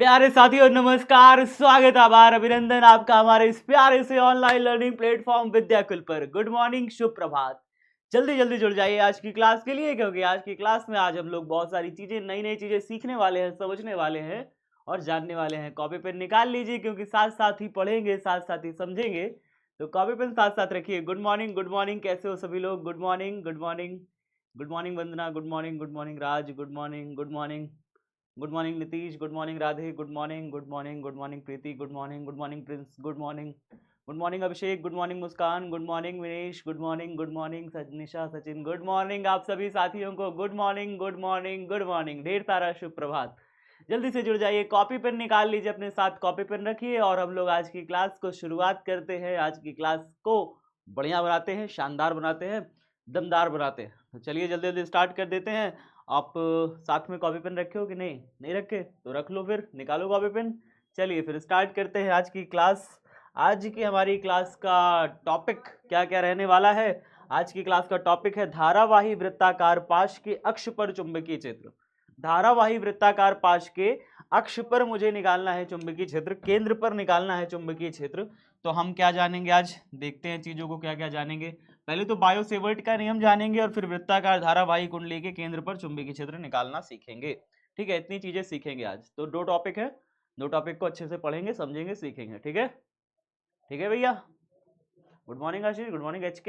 प्यारे साथियों नमस्कार, स्वागत आभार अभिनंदन आपका हमारे इस प्यारे से ऑनलाइन लर्निंग प्लेटफॉर्म विद्याकुल पर। गुड मॉर्निंग, शुभ प्रभात। जल्दी जल्दी जुड़ जाइए आज की क्लास के लिए, क्योंकि आज की क्लास में आज हम लोग बहुत सारी चीजें, नई नई चीजें सीखने वाले हैं, समझने वाले हैं और जानने वाले हैं। कॉपी पेन निकाल लीजिए, क्योंकि साथ साथ ही पढ़ेंगे, साथ साथ ही समझेंगे, तो कॉपी पेन साथ साथ रखिए। गुड मॉर्निंग, गुड मॉर्निंग, कैसे हो सभी लोग? Good morning, good morning, good morning Vandana, good morning Raj, good morning, good morning Nitish, good morning Radhe, good morning, good morning Preeti, good morning Prince, good morning Abhishek, good morning Muskan, good morning Vinesh, good morning Nisha Sachin, good morning आप सभी साथियों को। Good morning, good morning, good morning, ढेर सारा शुभ प्रभात। जल्दी से जुड़ जाइए, कॉपी पेन निकाल लीजिए, अपने साथ कॉपी पेन रखिए और हम लोग आज की क्लास को शुरुआत करते हैं। आज की क्लास को बढ़िया बनाते हैं, शानदार बनाते हैं, दमदार बनाते हैं। तो चलिए जल्दी जल्दी स्टार्ट कर देते हैं। आप साथ में कॉपी पेन रखे हो कि नहीं रखे? तो रख लो, फिर निकालो कॉपी पेन। चलिए फिर स्टार्ट करते हैं आज की क्लास। आज की हमारी क्लास का टॉपिक क्या क्या रहने वाला है? आज की क्लास का टॉपिक है धारावाही वृत्ताकार पाश के अक्ष पर चुंबकीय क्षेत्र। धारावाही वृत्ताकार पाश के अक्ष पर मुझे निकालना है चुंबकीय क्षेत्र, केंद्र पर निकालना है चुंबकीय क्षेत्र। तो हम क्या जानेंगे आज? देखते हैं चीजों को क्या क्या जानेंगे। पहले तो बायो सेवर्ट का नियम जानेंगे और फिर वृत्ताकार धारावाही कुंडली के केंद्र पर चुंबकीय क्षेत्र निकालना सीखेंगे। ठीक है, इतनी चीजें सीखेंगे आज। तो दो टॉपिक है, दो टॉपिक को अच्छे से पढ़ेंगे, समझेंगे, सीखेंगे। ठीक है, ठीक है भैया। गुड मॉर्निंग आशीष, गुड मॉर्निंग एच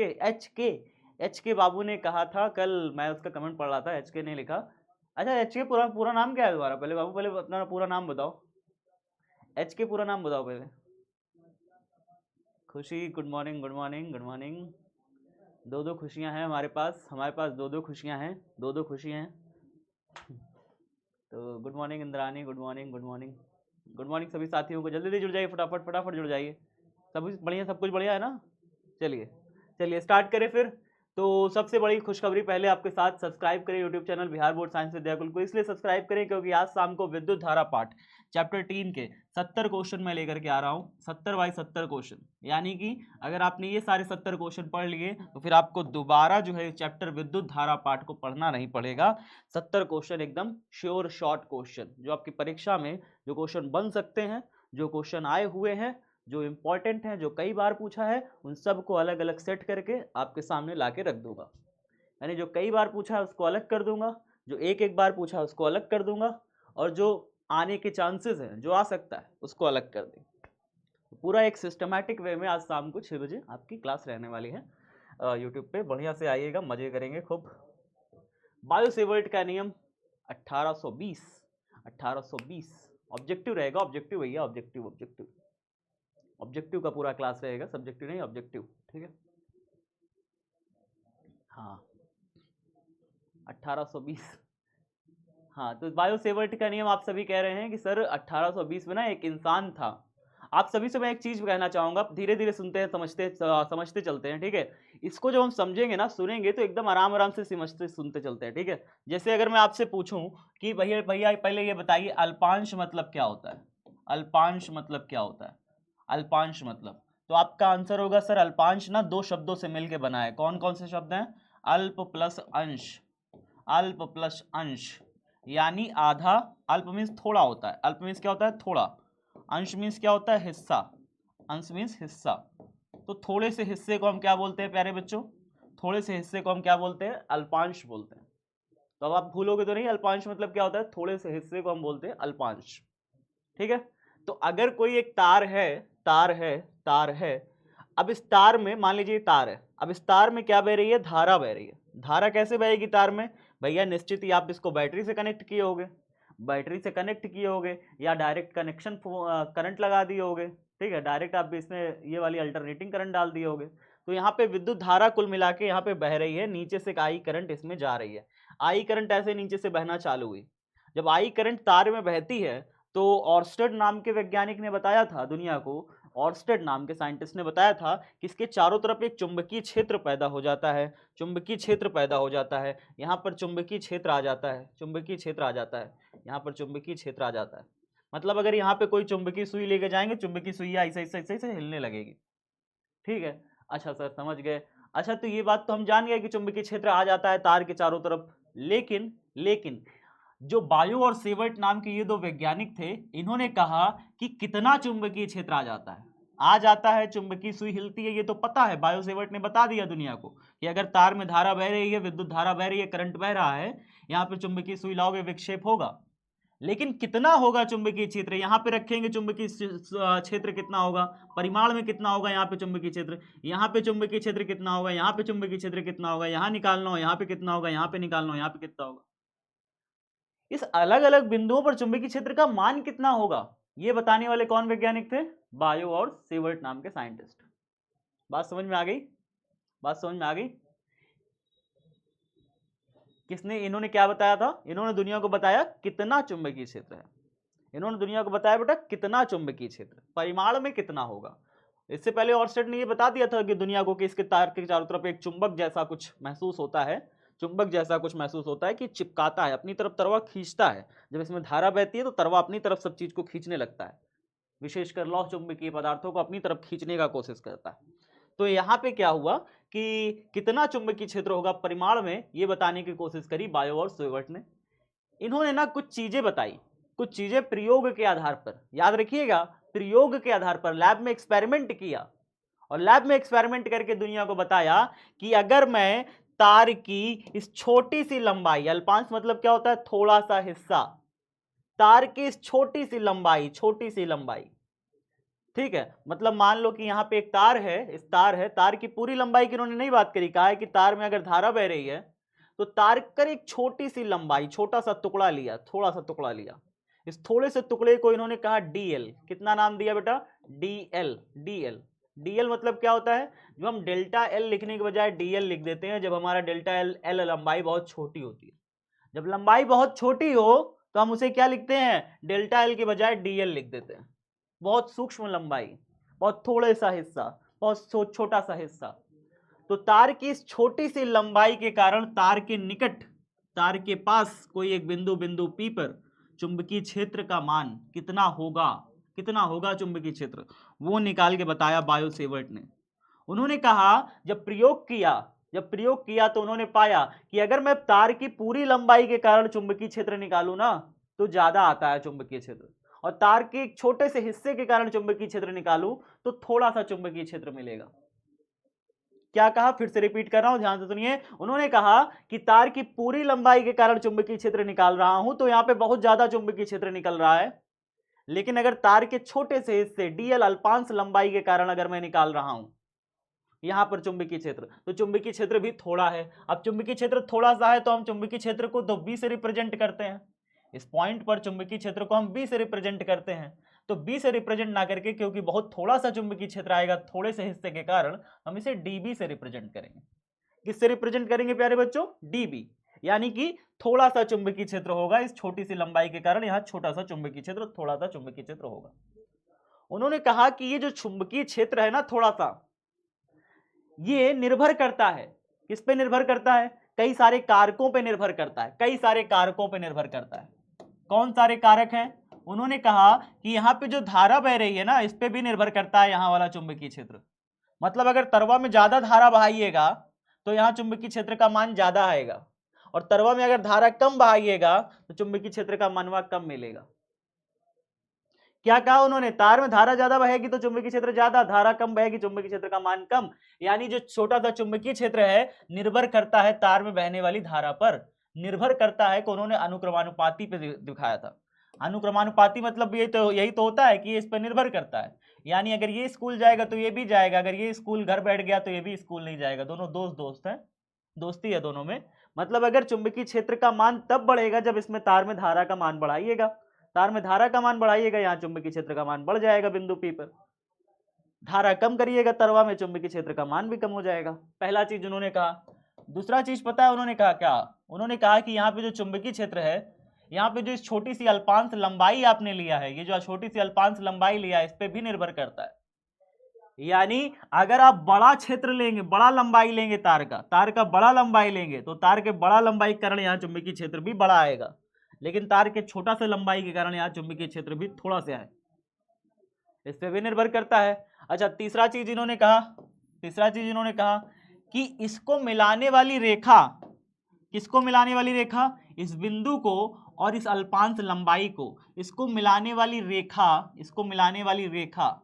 के बाबू ने कहा था कल, मैं उसका कमेंट पढ़ रहा था, एच के ने लिखा। अच्छा, एच के पूरा पूरा नाम क्या है तुम्हारा? पहले बाबू, पहले अपना पूरा नाम बताओ। एच के पूरा नाम बताओ पहले। खुशी, good morning, good morning, good morning. दो दो खुशियां हैं हमारे पास दो दो खुशियां हैं, दो दो खुशी हैं। तो good morning Indrani, good morning, good morning, good morning सभी साथियों को। जल्दी जल्दी जुड़ जाइए, फटाफट फटाफट जुड़ जाइए। सब कुछ बढ़िया, सब कुछ बढ़िया है ना? चलिए चलिए स्टार्ट करें फिर। तो सबसे बड़ी खुशखबरी पहले आपके साथ, सब्सक्राइब करें YouTube channel Bihar board science Vidyakul को। इसलिए सब्सक्राइब करें क्योंकि आज शाम को विद्युत धारा पाठ चैप्टर 3 के 70 क्वेश्चन मैं लेकर के आ रहा हूँ। 70 बाई 70 क्वेश्चन, यानी कि अगर आपने ये सारे 70 क्वेश्चन पढ़ लिए तो फिर आपको दोबारा जो है चैप्टर विद्युत धारा पाठ को पढ़ना नहीं पड़ेगा। 70 क्वेश्चन एकदम श्योर शॉर्ट क्वेश्चन, जो आपकी परीक्षा में जो क्वेश्चन बन सकते हैं, जो क्वेश्चन आए हुए हैं, जो इंपॉर्टेंट है, जो कई बार पूछा है, उन सब को अलग अलग सेट करके आपके सामने ला के रख दूंगा। यानी जो कई बार पूछा है उसको अलग कर दूंगा, जो एक एक बार पूछा है उसको अलग कर दूंगा, और जो आने के चांसेस हैं, जो आ सकता है, उसको अलग कर दें। पूरा एक सिस्टमैटिक वे में आज शाम को 6 बजे आपकी क्लास रहने वाली है। यूट्यूब पे बढ़िया से आइएगा, मजे करेंगे खूब। बायो सेवर्ट का नियम 1820 ऑब्जेक्टिव रहेगा, ऑब्जेक्टिव भैया, ऑब्जेक्टिव ऑब्जेक्टिव ऑब्जेक्टिव का पूरा क्लास रहेगा, सब्जेक्टिव नहीं, ऑब्जेक्टिव। ठीक है, हाँ 1820। हाँ, तो बायो सेवर्ट का नियम आप सभी कह रहे हैं कि सर 1820 में ना एक इंसान था। आप सभी से मैं एक चीज कहना चाहूंगा, धीरे धीरे सुनते हैं, समझते चलते हैं। ठीक है, इसको जब हम समझेंगे ना, सुनेंगे, तो एकदम आराम आराम से समझते सुनते चलते हैं। ठीक है, जैसे अगर मैं आपसे पूछूं कि भैया भैया पहले ये बताइए अल्पांश मतलब क्या होता है? अल्पांश मतलब क्या होता है? अल्पांश मतलब, तो आपका आंसर होगा सर अल्पांश ना दो शब्दों से मिलकर बना है। कौन कौन से शब्द हैं? अल्प प्लस अंश, अल्प प्लस अंश, यानी आधा। अल्प मीन्स थोड़ा होता है, अल्प मीन्स क्या होता है? थोड़ा। अंश मीन्स क्या होता है? हिस्सा। अंश मीन्स हिस्सा। तो थोड़े से हिस्से को हम क्या बोलते हैं प्यारे बच्चों? थोड़े से हिस्से को हम क्या बोलते हैं? अल्पांश बोलते हैं। तो अब आप भूलोगे तो नहीं, अल्पांश मतलब क्या होता है? थोड़े से हिस्से को हम बोलते हैं अल्पांश। ठीक है, तो अगर कोई एक तार है, अब इस तार में मान लीजिए तार है, अब इस तार में क्या बह रही है? धारा बह रही है। धारा कैसे बहेगी तार में? भैया निश्चित ही आप इसको बैटरी से कनेक्ट किए होगे, या डायरेक्ट कनेक्शन करंट लगा दिए होगे। ठीक है, डायरेक्ट आप इसमें ये वाली अल्टरनेटिंग करंट डाल दिए होगे। तो यहाँ पे विद्युत धारा कुल मिला के यहाँ पे बह रही है, नीचे से आई करंट इसमें जा रही है। आई करंट ऐसे नीचे से बहना चालू हुई। जब आई करंट तार में बहती है तो ऑर्स्टेड नाम के वैज्ञानिक ने बताया था दुनिया को, ऑर्स्टेड नाम के साइंटिस्ट ने बताया था कि इसके चारों तरफ एक चुंबकीय क्षेत्र पैदा हो जाता है। चुंबकीय क्षेत्र पैदा हो जाता है, यहाँ पर चुंबकीय क्षेत्र आ जाता है, चुंबकीय क्षेत्र आ जाता है, यहाँ पर चुंबकीय क्षेत्र आ जाता है। मतलब अगर यहाँ पे कोई चुंबकीय सुई लेके जाएंगे, चुंबकीय सुई ऐसे ऐसे ऐसे ऐसे हिलने लगेगी। ठीक है, अच्छा सर समझ गए। अच्छा, तो ये बात तो हम जान गए कि चुंबकीय क्षेत्र आ जाता है तार के चारों तरफ। लेकिन लेकिन जो बायो और सेवर्ट नाम के ये दो वैज्ञानिक थे, इन्होंने कहा कि कितना चुंबकीय क्षेत्र आ जाता है। आ जाता है, चुंबकीय सुई हिलती है, ये तो पता है, बायो सेवर्ट ने बता दिया दुनिया को कि अगर तार में धारा बह रही है, विद्युत धारा बह रही है, करंट बह रहा है, यहाँ पे चुंबकीय सुई लाओगे विक्षेप होगा। लेकिन कितना होगा चुंबकीय क्षेत्र, यहाँ पे रखेंगे चुंबकीय क्षेत्र कितना होगा, परिमाण में कितना होगा यहाँ पे चुंबकीय क्षेत्र, यहाँ पे चुंबकीय क्षेत्र कितना होगा, यहाँ पे चुंबकीय क्षेत्र कितना होगा, यहाँ निकालना हो, यहाँ पे कितना होगा, यहाँ पे निकालना हो, यहाँ पे कितना होगा, इस अलग अलग बिंदुओं पर चुंबकीय क्षेत्र का मान कितना होगा, ये बताने वाले कौन वैज्ञानिक थे, बायो और सेवर्ट नाम के साइंटिस्ट। बात समझ में आ गई, बात समझ में आ गई। किसने, इन्होंने क्या बताया था, इन्होंने दुनिया को बताया कितना चुंबकीय क्षेत्र है, इन्होंने दुनिया को बताया बेटा कितना चुंबकीय क्षेत्र, परिमाण में कितना होगा। इससे पहले ऑर्स्टेड ने ये बता दिया था कि दुनिया को कि इसके तार के चारों तरफ एक चुंबक जैसा कुछ महसूस होता है, चुंबक जैसा कुछ महसूस होता है कि चिपकाता है, अपनी तरफ तरवा खींचता है, जब इसमें धारा बहती है तो तरवा अपनी तरफ सब चीज को खींचने लगता है, विशेषकर लौह चुंबकीय पदार्थों को अपनी तरफ खींचने का कोशिश करता है। तो यहाँ पे क्या हुआ कि कितना चुंबकीय क्षेत्र होगा परिमाण में, ये बताने की कोशिश करी बायो और सेवर्ट ने। इन्होंने ना कुछ चीजें बताई, कुछ चीजें प्रयोग के आधार पर, याद रखिएगा, प्रयोग के आधार पर लैब में एक्सपेरिमेंट किया, और लैब में एक्सपेरिमेंट करके दुनिया को बताया कि अगर मैं तार की इस छोटी सी लंबाई, अल्पांश मतलब क्या होता है, थोड़ा सा हिस्सा, तार की इस छोटी सी लंबाई, छोटी सी लंबाई, ठीक है, मतलब मान लो कि यहाँ पे एक तार है, इस तार है, तार की पूरी लंबाई की इन्होंने नहीं बात करी, कहा है कि तार में अगर धारा बह रही है तो तार कर एक छोटी सी लंबाई, छोटा सा टुकड़ा लिया, थोड़ा सा टुकड़ा लिया, इस थोड़े से टुकड़े को इन्होंने कहा डीएल, कितना नाम दिया बेटा, डीएल। डीएल, डीएल मतलब क्या होता है, जो हम डेल्टा एल लिखने के बजाय डीएल लिख देते हैं जब हमारा डेल्टा एल लंबाई बहुत छोटी होती है। जब लंबाई बहुत छोटी हो तो हम उसे क्या लिखते हैं, डेल्टा एल के बजाय डीएल लिख देते हैं। बहुत सूक्ष्म लंबाई, बहुत थोड़े सा हिस्सा, बहुत छोटा सा हिस्सा। तो तार की इस छोटी सी लंबाई के कारण तार के निकट, तार के पास कोई एक बिंदु, बिंदु P पर चुंबकीय क्षेत्र का मान कितना होगा, कितना होगा चुंबकीय क्षेत्र, वो निकाल के बताया बायो सेवर्ट ने। उन्होंने कहा जब प्रयोग किया तो उन्होंने पाया कि अगर मैं तार की पूरी लंबाई के कारण चुंबकीय क्षेत्र निकालूं ना तो ज्यादा आता है चुंबकीय क्षेत्र, और तार के एक छोटे से हिस्से के कारण चुंबकीय क्षेत्र निकालूं तो थोड़ा सा चुंबकीय क्षेत्र मिलेगा। क्या कहा, फिर से रिपीट कर रहा हूं, ध्यान से सुनिए। उन्होंने कहा कि तार की पूरी लंबाई के कारण चुंबकीय क्षेत्र निकाल रहा हूं तो यहां पे बहुत ज्यादा चुंबकीय क्षेत्र निकल रहा है, लेकिन अगर तार के छोटे से हिस्से डीएल अल्पांश लंबाई के कारण अगर मैं निकाल रहा हूं यहां पर चुंबकीय क्षेत्र, तो चुंबकीय क्षेत्र भी थोड़ा है। अब चुंबकीय क्षेत्र थोड़ा सा है तो हम चुंबकीय क्षेत्र को तो बी से रिप्रेजेंट करते हैं, इस पॉइंट पर चुंबकीय क्षेत्र को हम बी से रिप्रेजेंट करते हैं। तो बी से रिप्रेजेंट ना करके, क्योंकि बहुत थोड़ा सा चुंबकीय क्षेत्र आएगा थोड़े से हिस्से के कारण, हम इसे डीबी से रिप्रेजेंट करेंगे। किससे रिप्रेजेंट करेंगे प्यारे बच्चों, डीबी, यानी कि थोड़ा सा चुंबकीय क्षेत्र होगा, इस छोटी सी लंबाई के कारण यहाँ छोटा सा चुंबकीय क्षेत्र, थोड़ा सा चुंबकीय क्षेत्र होगा। उन्होंने कहा कि ये जो चुंबकीय क्षेत्र है ना थोड़ा सा, ये निर्भर करता है, किस पे निर्भर करता है, कई सारे कारकों पे निर्भर करता है, कई सारे कारकों पे निर्भर करता है। कौन सारे कारक हैं, उन्होंने कहा कि यहाँ पे जो धारा बह रही है ना इस पे भी निर्भर करता है यहाँ वाला चुंबकीय क्षेत्र। मतलब अगर तरवा में ज्यादा धारा बहाइएगा तो यहाँ चुंबकीय क्षेत्र का मान ज्यादा आएगा, और तरवा में अगर धारा कम बहाइएगा तो चुंबकीय क्षेत्र का मानवा कम मिलेगा। क्या कहा उन्होंने, तार में धारा ज्यादा बहेगी तो चुंबकीय क्षेत्र ज्यादा, धारा कम बहेगी चुंबकीय क्षेत्र का मान कम। यानी जो छोटा सा चुंबकीय क्षेत्र है निर्भर करता है तार में बहने वाली धारा पर, निर्भर करता है को उन्होंने अनुक्रमानुपाती पे दिखाया था। अनुक्रमानुपाती मतलब यही तो होता है कि ये इस पर निर्भर करता है, यानी अगर ये स्कूल जाएगा तो ये भी जाएगा, अगर ये स्कूल घर बैठ गया तो ये भी स्कूल नहीं जाएगा, दोनों दोस्त हैं, दोस्ती है दोनों में। मतलब अगर चुंबकीय क्षेत्र का मान तब बढ़ेगा जब इसमें तार में धारा का मान बढ़ाइएगा, तार में धारा का मान बढ़ाइएगा यहाँ चुंबकीय क्षेत्र का मान बढ़ जाएगा बिंदु P पर, धारा कम करिएगा तरवा में चुंबकीय क्षेत्र का मान भी कम हो जाएगा। पहला चीज उन्होंने कहा। दूसरा चीज पता है उन्होंने कहा क्या, उन्होंने कहा कि यहाँ पे जो चुंबकीय क्षेत्र है, यहाँ पे जो इस छोटी सी अल्पांश लंबाई आपने लिया है, ये जो छोटी सी अल्पांश लंबाई लिया है इस पे भी निर्भर करता है। यानी अगर आप बड़ा क्षेत्र लेंगे, बड़ा लंबाई लेंगे तार का बड़ा लंबाई लेंगे तो तार के बड़ा लंबाई के कारण यहाँ चुंबकीय क्षेत्र भी बड़ा आएगा, लेकिन तार के छोटा सा लंबाई के कारण यहाँ चुंबकीय क्षेत्र भी थोड़ा सा है, इस पे भी निर्भर करता है। अच्छा तीसरा चीज इन्होंने कहा कि इसको मिलाने वाली रेखा, किसको मिलाने वाली रेखा, इस बिंदु को और इस अल्पांश लंबाई को, इसको मिलाने वाली रेखा,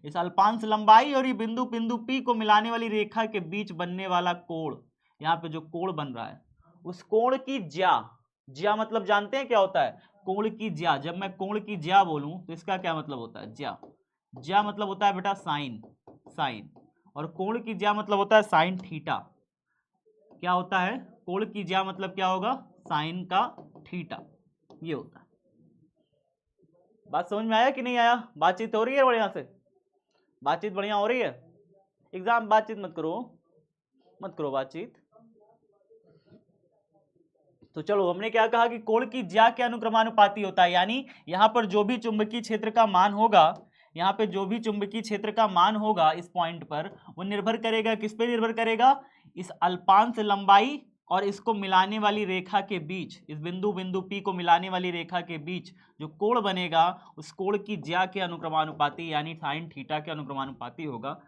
इस अल्पांश लंबाई और ये बिंदु बिंदु P को मिलाने वाली रेखा के बीच बनने वाला कोण, यहाँ पे जो कोण बन रहा है उस कोण की ज्या मतलब जानते हैं क्या होता है? कोण की ज्या। जब मैं कोण की ज्या बोलूं तो इसका क्या मतलब होता है? ज्या मतलब होता है बेटा साइन, और कोण की ज्या मतलब होता है साइन थीटा। क्या होता है? कोण की ज्या मतलब क्या होगा? साइन का थीटा, ये होता है। बात समझ में आया कि नहीं आया? बातचीत हो रही है बढ़िया से? बातचीत बढ़िया हो रही है? एग्जाम बातचीत मत करो बातचीत। तो चलो, हमने क्या कहा कि कोण की ज्या के अनुक्रमानुपाती होता है, यानी यहां पर जो भी चुंबकीय क्षेत्र का मान होगा, यहाँ पे जो भी चुंबकीय क्षेत्र का मान होगा इस पॉइंट पर, वो निर्भर करेगा, किस पे निर्भर करेगा? इस अल्पांश लंबाई और इसको मिलाने वाली रेखा के बीच, इस बिंदु P को मिलाने वाली रेखा के बीच जो कोण बनेगा उस कोण की ज्या के अनुक्रमानुपाती यानी साइन थीटा के अनुक्रमानुपाती होगा।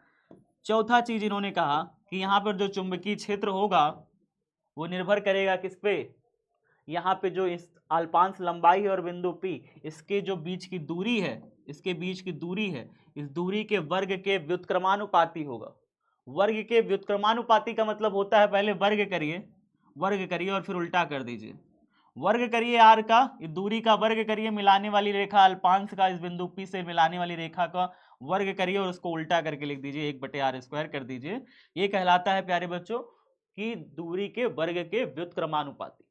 चौथा चीज इन्होंने कहा कि यहाँ पर जो चुंबकीय क्षेत्र होगा वो निर्भर करेगा किस पे? यहाँ पे जो इस अल्पांश लंबाई और बिंदु P, इसके जो बीच की दूरी है, इस दूरी के वर्ग के व्युत्क्रमानुपाती होगा। वर्ग के व्युत्क्रमानुपाती का मतलब होता है, पहले वर्ग करिए और फिर उल्टा कर दीजिए। वर्ग करिए r का, इस दूरी का वर्ग करिए, मिलाने वाली रेखा अल्पांश का इस बिंदु P से मिलाने वाली रेखा का वर्ग करिए और उसको उल्टा करके लिख दीजिए, 1/r² कर दीजिए। ये कहलाता है प्यारे बच्चों कि दूरी के वर्ग के व्युत्क्रमानुपाती।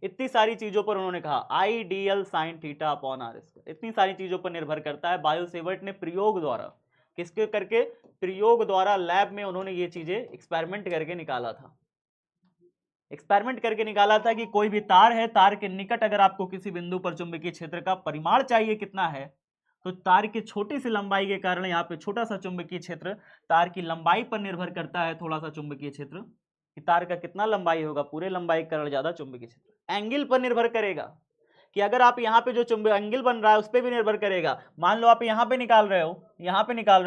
इतनी सारी चीजों पर उन्होंने कहा ideal sine theta upon r², इतनी सारी चीजों पर निर्भर करता है। बायोसेवर्ट ने प्रयोग द्वारा, किसके करके? प्रयोग द्वारा लैब में उन्होंने ये चीजें एक्सपेरिमेंट करके निकाला था कि कोई भी तार है, तार के निकट अगर आपको किसी बिंदु पर चुंबकीय क्षेत्र का परिमाण चाहिए कितना है, तो तार की छोटी सी लंबाई के कारण यहाँ पे छोटा सा चुंबकीय क्षेत्र तार की लंबाई पर निर्भर करता है। थोड़ा सा चुंबकीय क्षेत्र कि तार का कितना लंबाई होगा, पूरे लंबाई के कारण ज्यादा चुंबकीय क्षेत्र। एंगल पर निर्भर करेगा कि अगर आप यहाँ पे जो चुंबकीय एंगल बन रहा है उस पर भी निर्भर करेगा। मान लो आप यहाँ पे निकाल रहे हो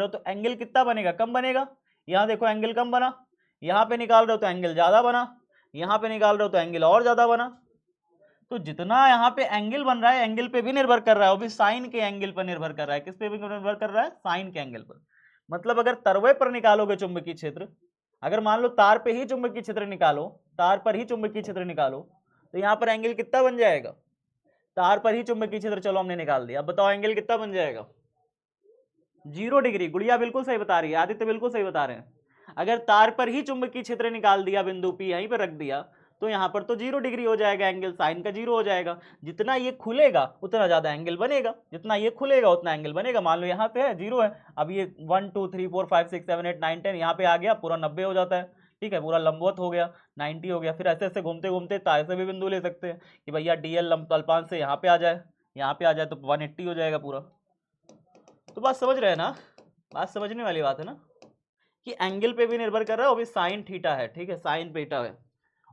तो एंगल कितना बनेगा? कम बनेगा। यहाँ देखो एंगल कम बना, यहाँ पे निकाल रहे हो तो एंगल ज्यादा बना, यहाँ पे निकाल रहे हो तो एंगल और ज्यादा बना। तो जितना यहाँ पे एंगल बन रहा है, एंगल पे भी निर्भर कर रहा है, वो भी साइन के एंगल पर निर्भर कर रहा है। किस पे भी निर्भर कर रहा है? साइन के एंगल पर। मतलब अगर तर्वे पर निकालोगे चुंबकीय क्षेत्र, अगर मान लो तार पे ही चुंबकीय क्षेत्र निकालो, तो यहाँ पर एंगल कितना बन जाएगा? तार पर ही चुंबकीय क्षेत्र चलो हमने निकाल दिया, बताओ एंगल कितना बन जाएगा? 0 डिग्री। गुड़िया बिल्कुल सही बता रही है, आदित्य बिल्कुल सही बता रहे हैं। अगर तार पर ही चुंबकीय क्षेत्र निकाल दिया, बिंदु P यहीं पर रख दिया, तो यहाँ पर तो 0 डिग्री हो जाएगा, एंगल साइन का 0 हो जाएगा। जितना ये खुलेगा उतना ज्यादा एंगल बनेगा, जितना ये खुलेगा उतना एंगल बनेगा। मान लो यहाँ पे है 0 है, अब ये 1 2 3 4 5 6 7 8 9 10 यहाँ पे आ गया, पूरा 90 हो जाता है। ठीक है, पूरा लंबवत हो गया, 90 हो गया। फिर ऐसे ऐसे घूमते घूमते तार से भी बिंदु ले सकते हैं कि भैया DL अल्पांश से यहाँ पे आ जाए, तो 180 हो जाएगा पूरा। तो बात समझ रहे हैं ना? बात समझने वाली बात है ना, कि एंगल पे भी निर्भर कर रहा है, वो भी साइन थीटा है। ठीक है, साइन थीटा है।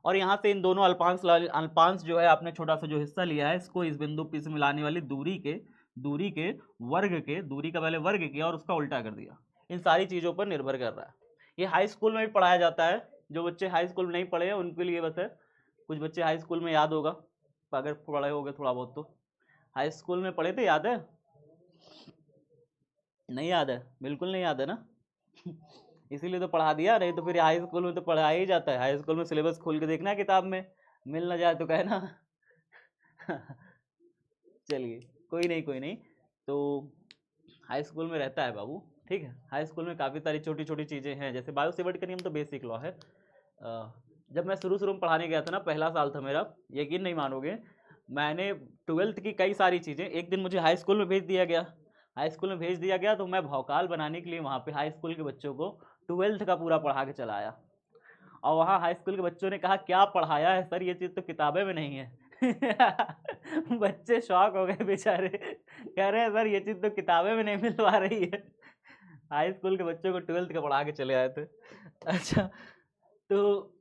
और यहाँ से इन दोनों अल्पांश जो है, आपने छोटा सा जो हिस्सा लिया है, इसको इस बिंदु P से मिलाने वाली दूरी के वर्ग के, दूरी का पहले वर्ग किया और उसका उल्टा कर दिया। इन सारी चीजों पर निर्भर कर रहा है। ये हाई स्कूल में भी पढ़ाया जाता है। जो बच्चे हाई स्कूल में नहीं पढ़े हैं उनके लिए बस है, कुछ बच्चे हाई स्कूल में याद होगा, अगर पढ़े होगे थोड़ा बहुत तो। हाई स्कूल में पढ़े थे, याद है? नहीं याद है? बिल्कुल नहीं याद है ना? इसीलिए तो पढ़ा दिया, नहीं तो फिर हाई स्कूल में तो पढ़ाया ही जाता है। हाई स्कूल में सिलेबस खोल के देखना किताब में, मिल ना जाए तो कहना। चलिए, कोई नहीं। तो हाई स्कूल में रहता है बाबू, ठीक है। हाई स्कूल में काफ़ी सारी छोटी छोटी चीज़ें हैं, जैसे बायोसेवर्ट का नियम तो बेसिक लॉ है। जब मैं शुरू में पढ़ाने गया था ना, पहला साल था मेरा, यकीन नहीं मानोगे, मैंने 12th की कई सारी चीज़ें, एक दिन मुझे हाई स्कूल में भेज दिया गया। तो मैं भौकाल बनाने के लिए वहाँ पे हाई स्कूल के बच्चों को 12th का पूरा पढ़ा के चला आया। और वहाँ हाई स्कूल के बच्चों ने कहा क्या पढ़ाया है सर, ये चीज़ तो किताबें में नहीं है। बच्चे शॉक हो गए बेचारे, कह रहे हैं सर ये चीज़ तो किताबें में नहीं मिल पा रही है। हाई स्कूल के बच्चों को 12th का पढ़ा के चले आए थे। अच्छा, तो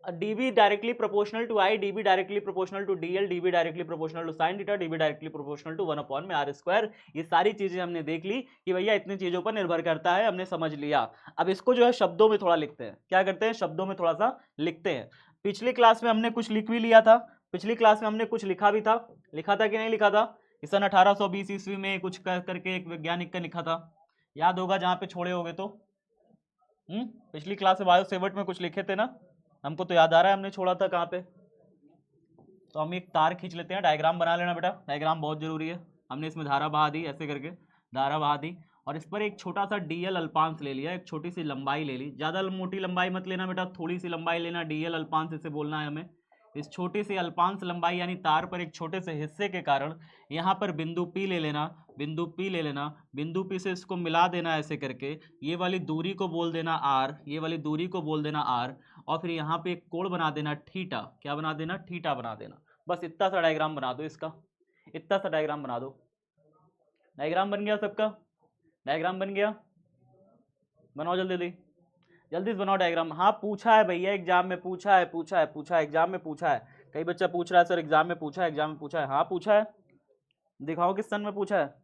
dB directly proportional to I, dB directly proportional to DL, dB directly proportional to sin theta, dB directly proportional to 1 में r²। ये सारी चीजें हमने देख ली कि भैया इतनी चीजों पर निर्भर करता है, हमने समझ लिया। अब इसको जो है शब्दों में थोड़ा लिखते हैं। क्या करते हैं? शब्दों में थोड़ा सा लिखते हैं। पिछली क्लास में हमने कुछ लिख भी लिया था, पिछली क्लास में हमने कुछ लिखा भी था, लिखा था कि नहीं लिखा था, कि सन 1820 ईस्वी में कुछ करके एक वैज्ञानिक का लिखा था, याद होगा जहाँ पे छोड़े होगे तो। पिछली क्लास में बायो सेवर्ट में कुछ लिखे थे ना, हमको तो याद आ रहा है हमने छोड़ा था कहाँ पे। तो हम एक तार खींच लेते हैं, डायग्राम बना लेना बेटा, डायग्राम बहुत जरूरी है। हमने इसमें धारा बहा दी, ऐसे करके धारा बहा दी, और इस पर एक छोटा सा डीएल अल्पांश ले लिया, एक छोटी सी लंबाई ले ली, ज़्यादा मोटी लंबाई मत लेना बेटा, थोड़ी सी लंबाई लेना, डीएल अल्पांश इसे बोलना है हमें। इस छोटी सी अल्पांश लंबाई यानी तार पर एक छोटे से हिस्से के कारण यहाँ पर बिंदु P ले लेना, बिंदु P ले लेना, बिंदु P से इसको मिला देना ऐसे करके, ये वाली दूरी को बोल देना R, ये वाली दूरी को बोल देना R, और फिर यहाँ पे एक कोण बना देना थीटा, क्या बना देना, थीटा बना देना। बस इतना सा डायग्राम बना दो इसका, इतना सा डायग्राम बना दो। डायग्राम बन गया सबका, डायग्राम बन गया, बनाओ जल्दी जल्दी, जल्दी से बनाओ डायग्राम। हाँ पूछा है भैया एग्जाम में, पूछा है एग्जाम में पूछा है, कई बच्चा पूछ रहा है सर एग्जाम में पूछा है, एग्जाम में पूछा है, हाँ पूछा है। दिखाओ किस सन में पूछा है,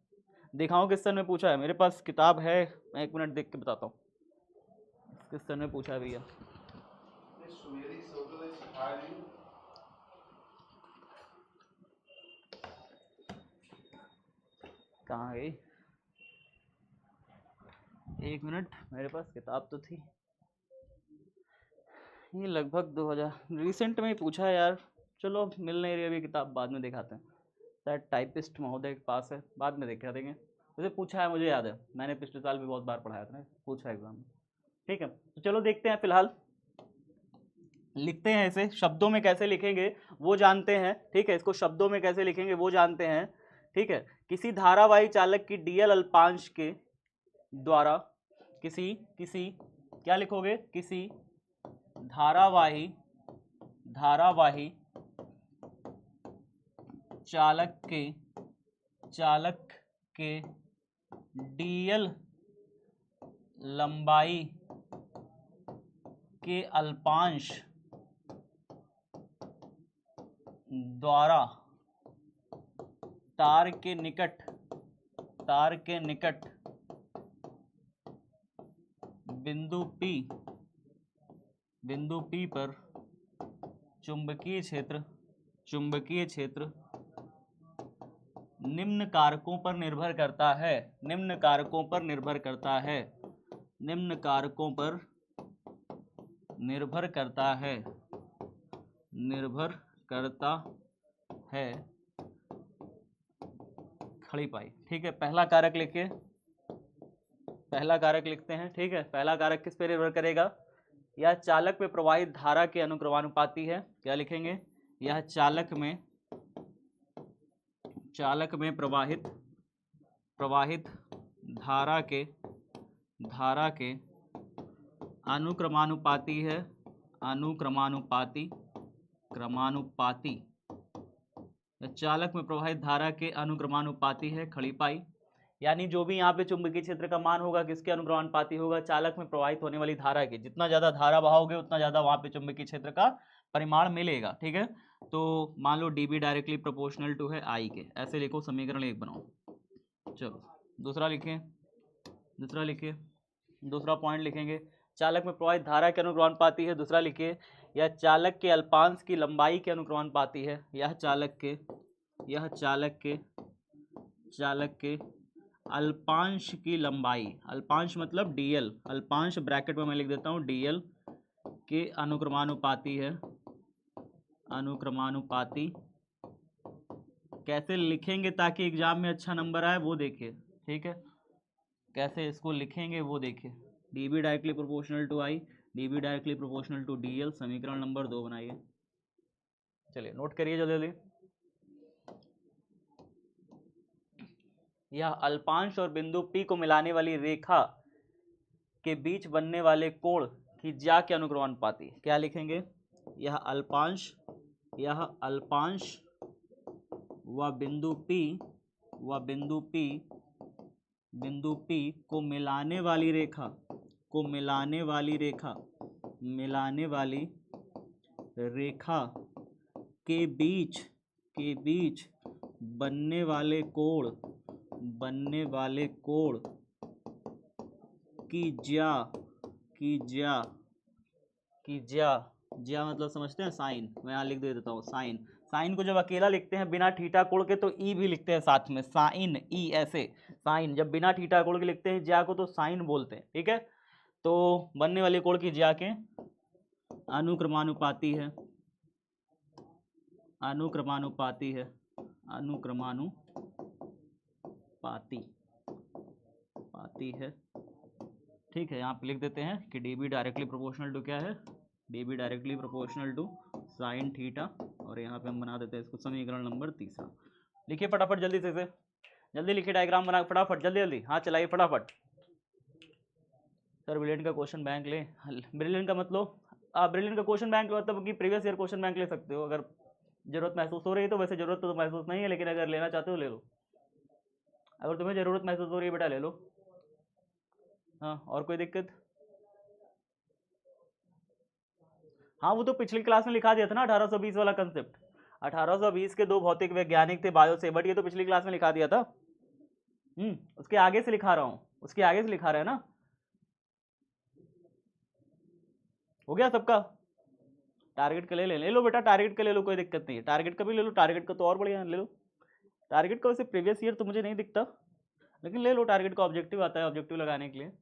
दिखाओ किस सन में पूछा है, मेरे पास किताब है, मैं 1 मिनट देख के बताता हूँ किस सन में पूछा है भैया। कहाँ गई, 1 मिनट, मेरे पास किताब तो थी, ये लगभग 2000 रिसेंट में ही पूछा है यार। चलो मिल नहीं रही अभी किताब, बाद में दिखाते हैं, शायद टाइपिस्ट महोदय के पास है, बाद में देखा देंगे। वैसे पूछा है मुझे याद है, मैंने पिछले साल भी बहुत बार पढ़ाया था ना, पूछा है एग्जाम में। ठीक है तो चलो देखते हैं, फिलहाल लिखते हैं इसे, शब्दों में कैसे लिखेंगे वो जानते हैं। ठीक है, इसको शब्दों में कैसे लिखेंगे वो जानते हैं। ठीक है, किसी धारावाही चालक की डीएल अल्पांश के द्वारा किसी क्या लिखोगे, किसी धारावाही चालक के डीएल लंबाई के अल्पांश द्वारा तार के निकट बिंदु P पर चुंबकीय क्षेत्र निम्न कारकों पर निर्भर करता है, खड़ी पाई। ठीक है, पहला कारक लिखिए, पहला कारक लिखते हैं। ठीक है, पहला कारक किस पे निर्भर करेगा, यह चालक में प्रवाहित धारा के अनुक्रमानुपाती है। क्या लिखेंगे, यह चालक में प्रवाहित धारा के अनुक्रमानुपाती है, चालक में प्रवाहित धारा के अनुक्रमानुपाती है, खड़ी पाई। यानी जो भी यहाँ पे चुंबकीय क्षेत्र का मान होगा किसके अनुक्रमानुपाती होगा, चालक में प्रवाहित होने वाली धारा के, जितना ज्यादा धारा बहाओगे उतना ज्यादा वहां पे चुंबकीय क्षेत्र का परिमाण मिलेगा। ठीक है, तो मान लो dB डायरेक्टली प्रोपोर्शनल टू है I के, ऐसे लिखो, समीकरण 1 बनाओ। चलो दूसरा लिखिए, दूसरा पॉइंट लिखेंगे, चालक में प्रवाहित धारा के अनुक्रमानुपाती है। दूसरा लिखिए, यह चालक के अल्पांश की लंबाई के अनुक्रमानुपाती है, यह चालक के अल्पांश की लंबाई, अल्पांश मतलब डीएल, अल्पांश ब्रैकेट में मैं लिख देता हूँ डीएल के अनुक्रमानुपाती है, कैसे लिखेंगे ताकि एग्जाम में अच्छा नंबर आए वो देखिए। ठीक है, कैसे इसको लिखेंगे वो देखिए, dB directly proportional to I, dB directly proportional to DL, समीकरण नंबर 2 बनाइए। चलिए नोट करिए जल्दी जल्दी, यह अल्पांश और बिंदु P को मिलाने वाली रेखा के बीच बनने वाले कोण की ज्या के अनुक्रमानुपाती। क्या लिखेंगे, यह अल्पांश व बिंदु P को मिलाने वाली रेखा के बीच बनने वाले कोण की ज्या मतलब समझते हैं, साइन, मैं यहाँ लिख दे देता हूँ, साइन को जब अकेला लिखते हैं बिना थीटा कोण के तो ई भी लिखते हैं साथ में, साइन ई ऐसे। साइन जब बिना थीटा कोण के लिखते हैं ज्या को तो साइन बोलते हैं, ठीक है। तो बनने वाले कोण की ज्या के अनुक्रमानुपाती है, अनुक्रमानुपाती है, अनुक्रमानुपाती पाती है, ठीक है। यहाँ पे लिख देते हैं कि डीबी डायरेक्टली प्रोपोर्शनल टू क्या है, dB directly proportional to sine theta, और यहाँ पे हम बना देते हैं इसको समीकरण नंबर तीसरा। लिखिए फटाफट जल्दी से इसे, जल्दी लिखिए, डायग्राम बना फटाफट, जल्दी जल्दी, हाँ चलाइए फटाफट। सर ब्रिलियंट का क्वेश्चन बैंक ले, ब्रिलियंट का मतलब आप ब्रिलियंट का क्वेश्चन बैंक मतलब कि प्रीवियस ईयर क्वेश्चन बैंक ले सकते हो, अगर जरूरत महसूस हो रही है तो। वैसे जरूरत तो महसूस नहीं है, लेकिन अगर लेना चाहते हो ले लो, अगर तुम्हें जरूरत महसूस हो रही है बेटा ले लो। हाँ और कोई दिक्कत? हाँ वो तो पिछली क्लास में लिखा दिया था ना 1820 वाला कंसेप्ट, 1820 के दो भौतिक वैज्ञानिक थे बायो सेवर्ट, ये तो पिछली क्लास में लिखा दिया था। उसके आगे से लिखा रहा हूँ, उसके आगे से लिखा रहा है ना। हो गया सबका? टारगेट का ले लो बेटा, टारगेट का ले लो, कोई दिक्कत नहीं है, टारगेट का भी ले लो, टारगेट का तो और बढ़िया ले लो। टारगेट का वैसे प्रीवियस ईयर तो मुझे नहीं दिखता, लेकिन ले लो, टारगेट का ऑब्जेक्टिव आता है ऑब्जेक्टिव लगाने के लिए।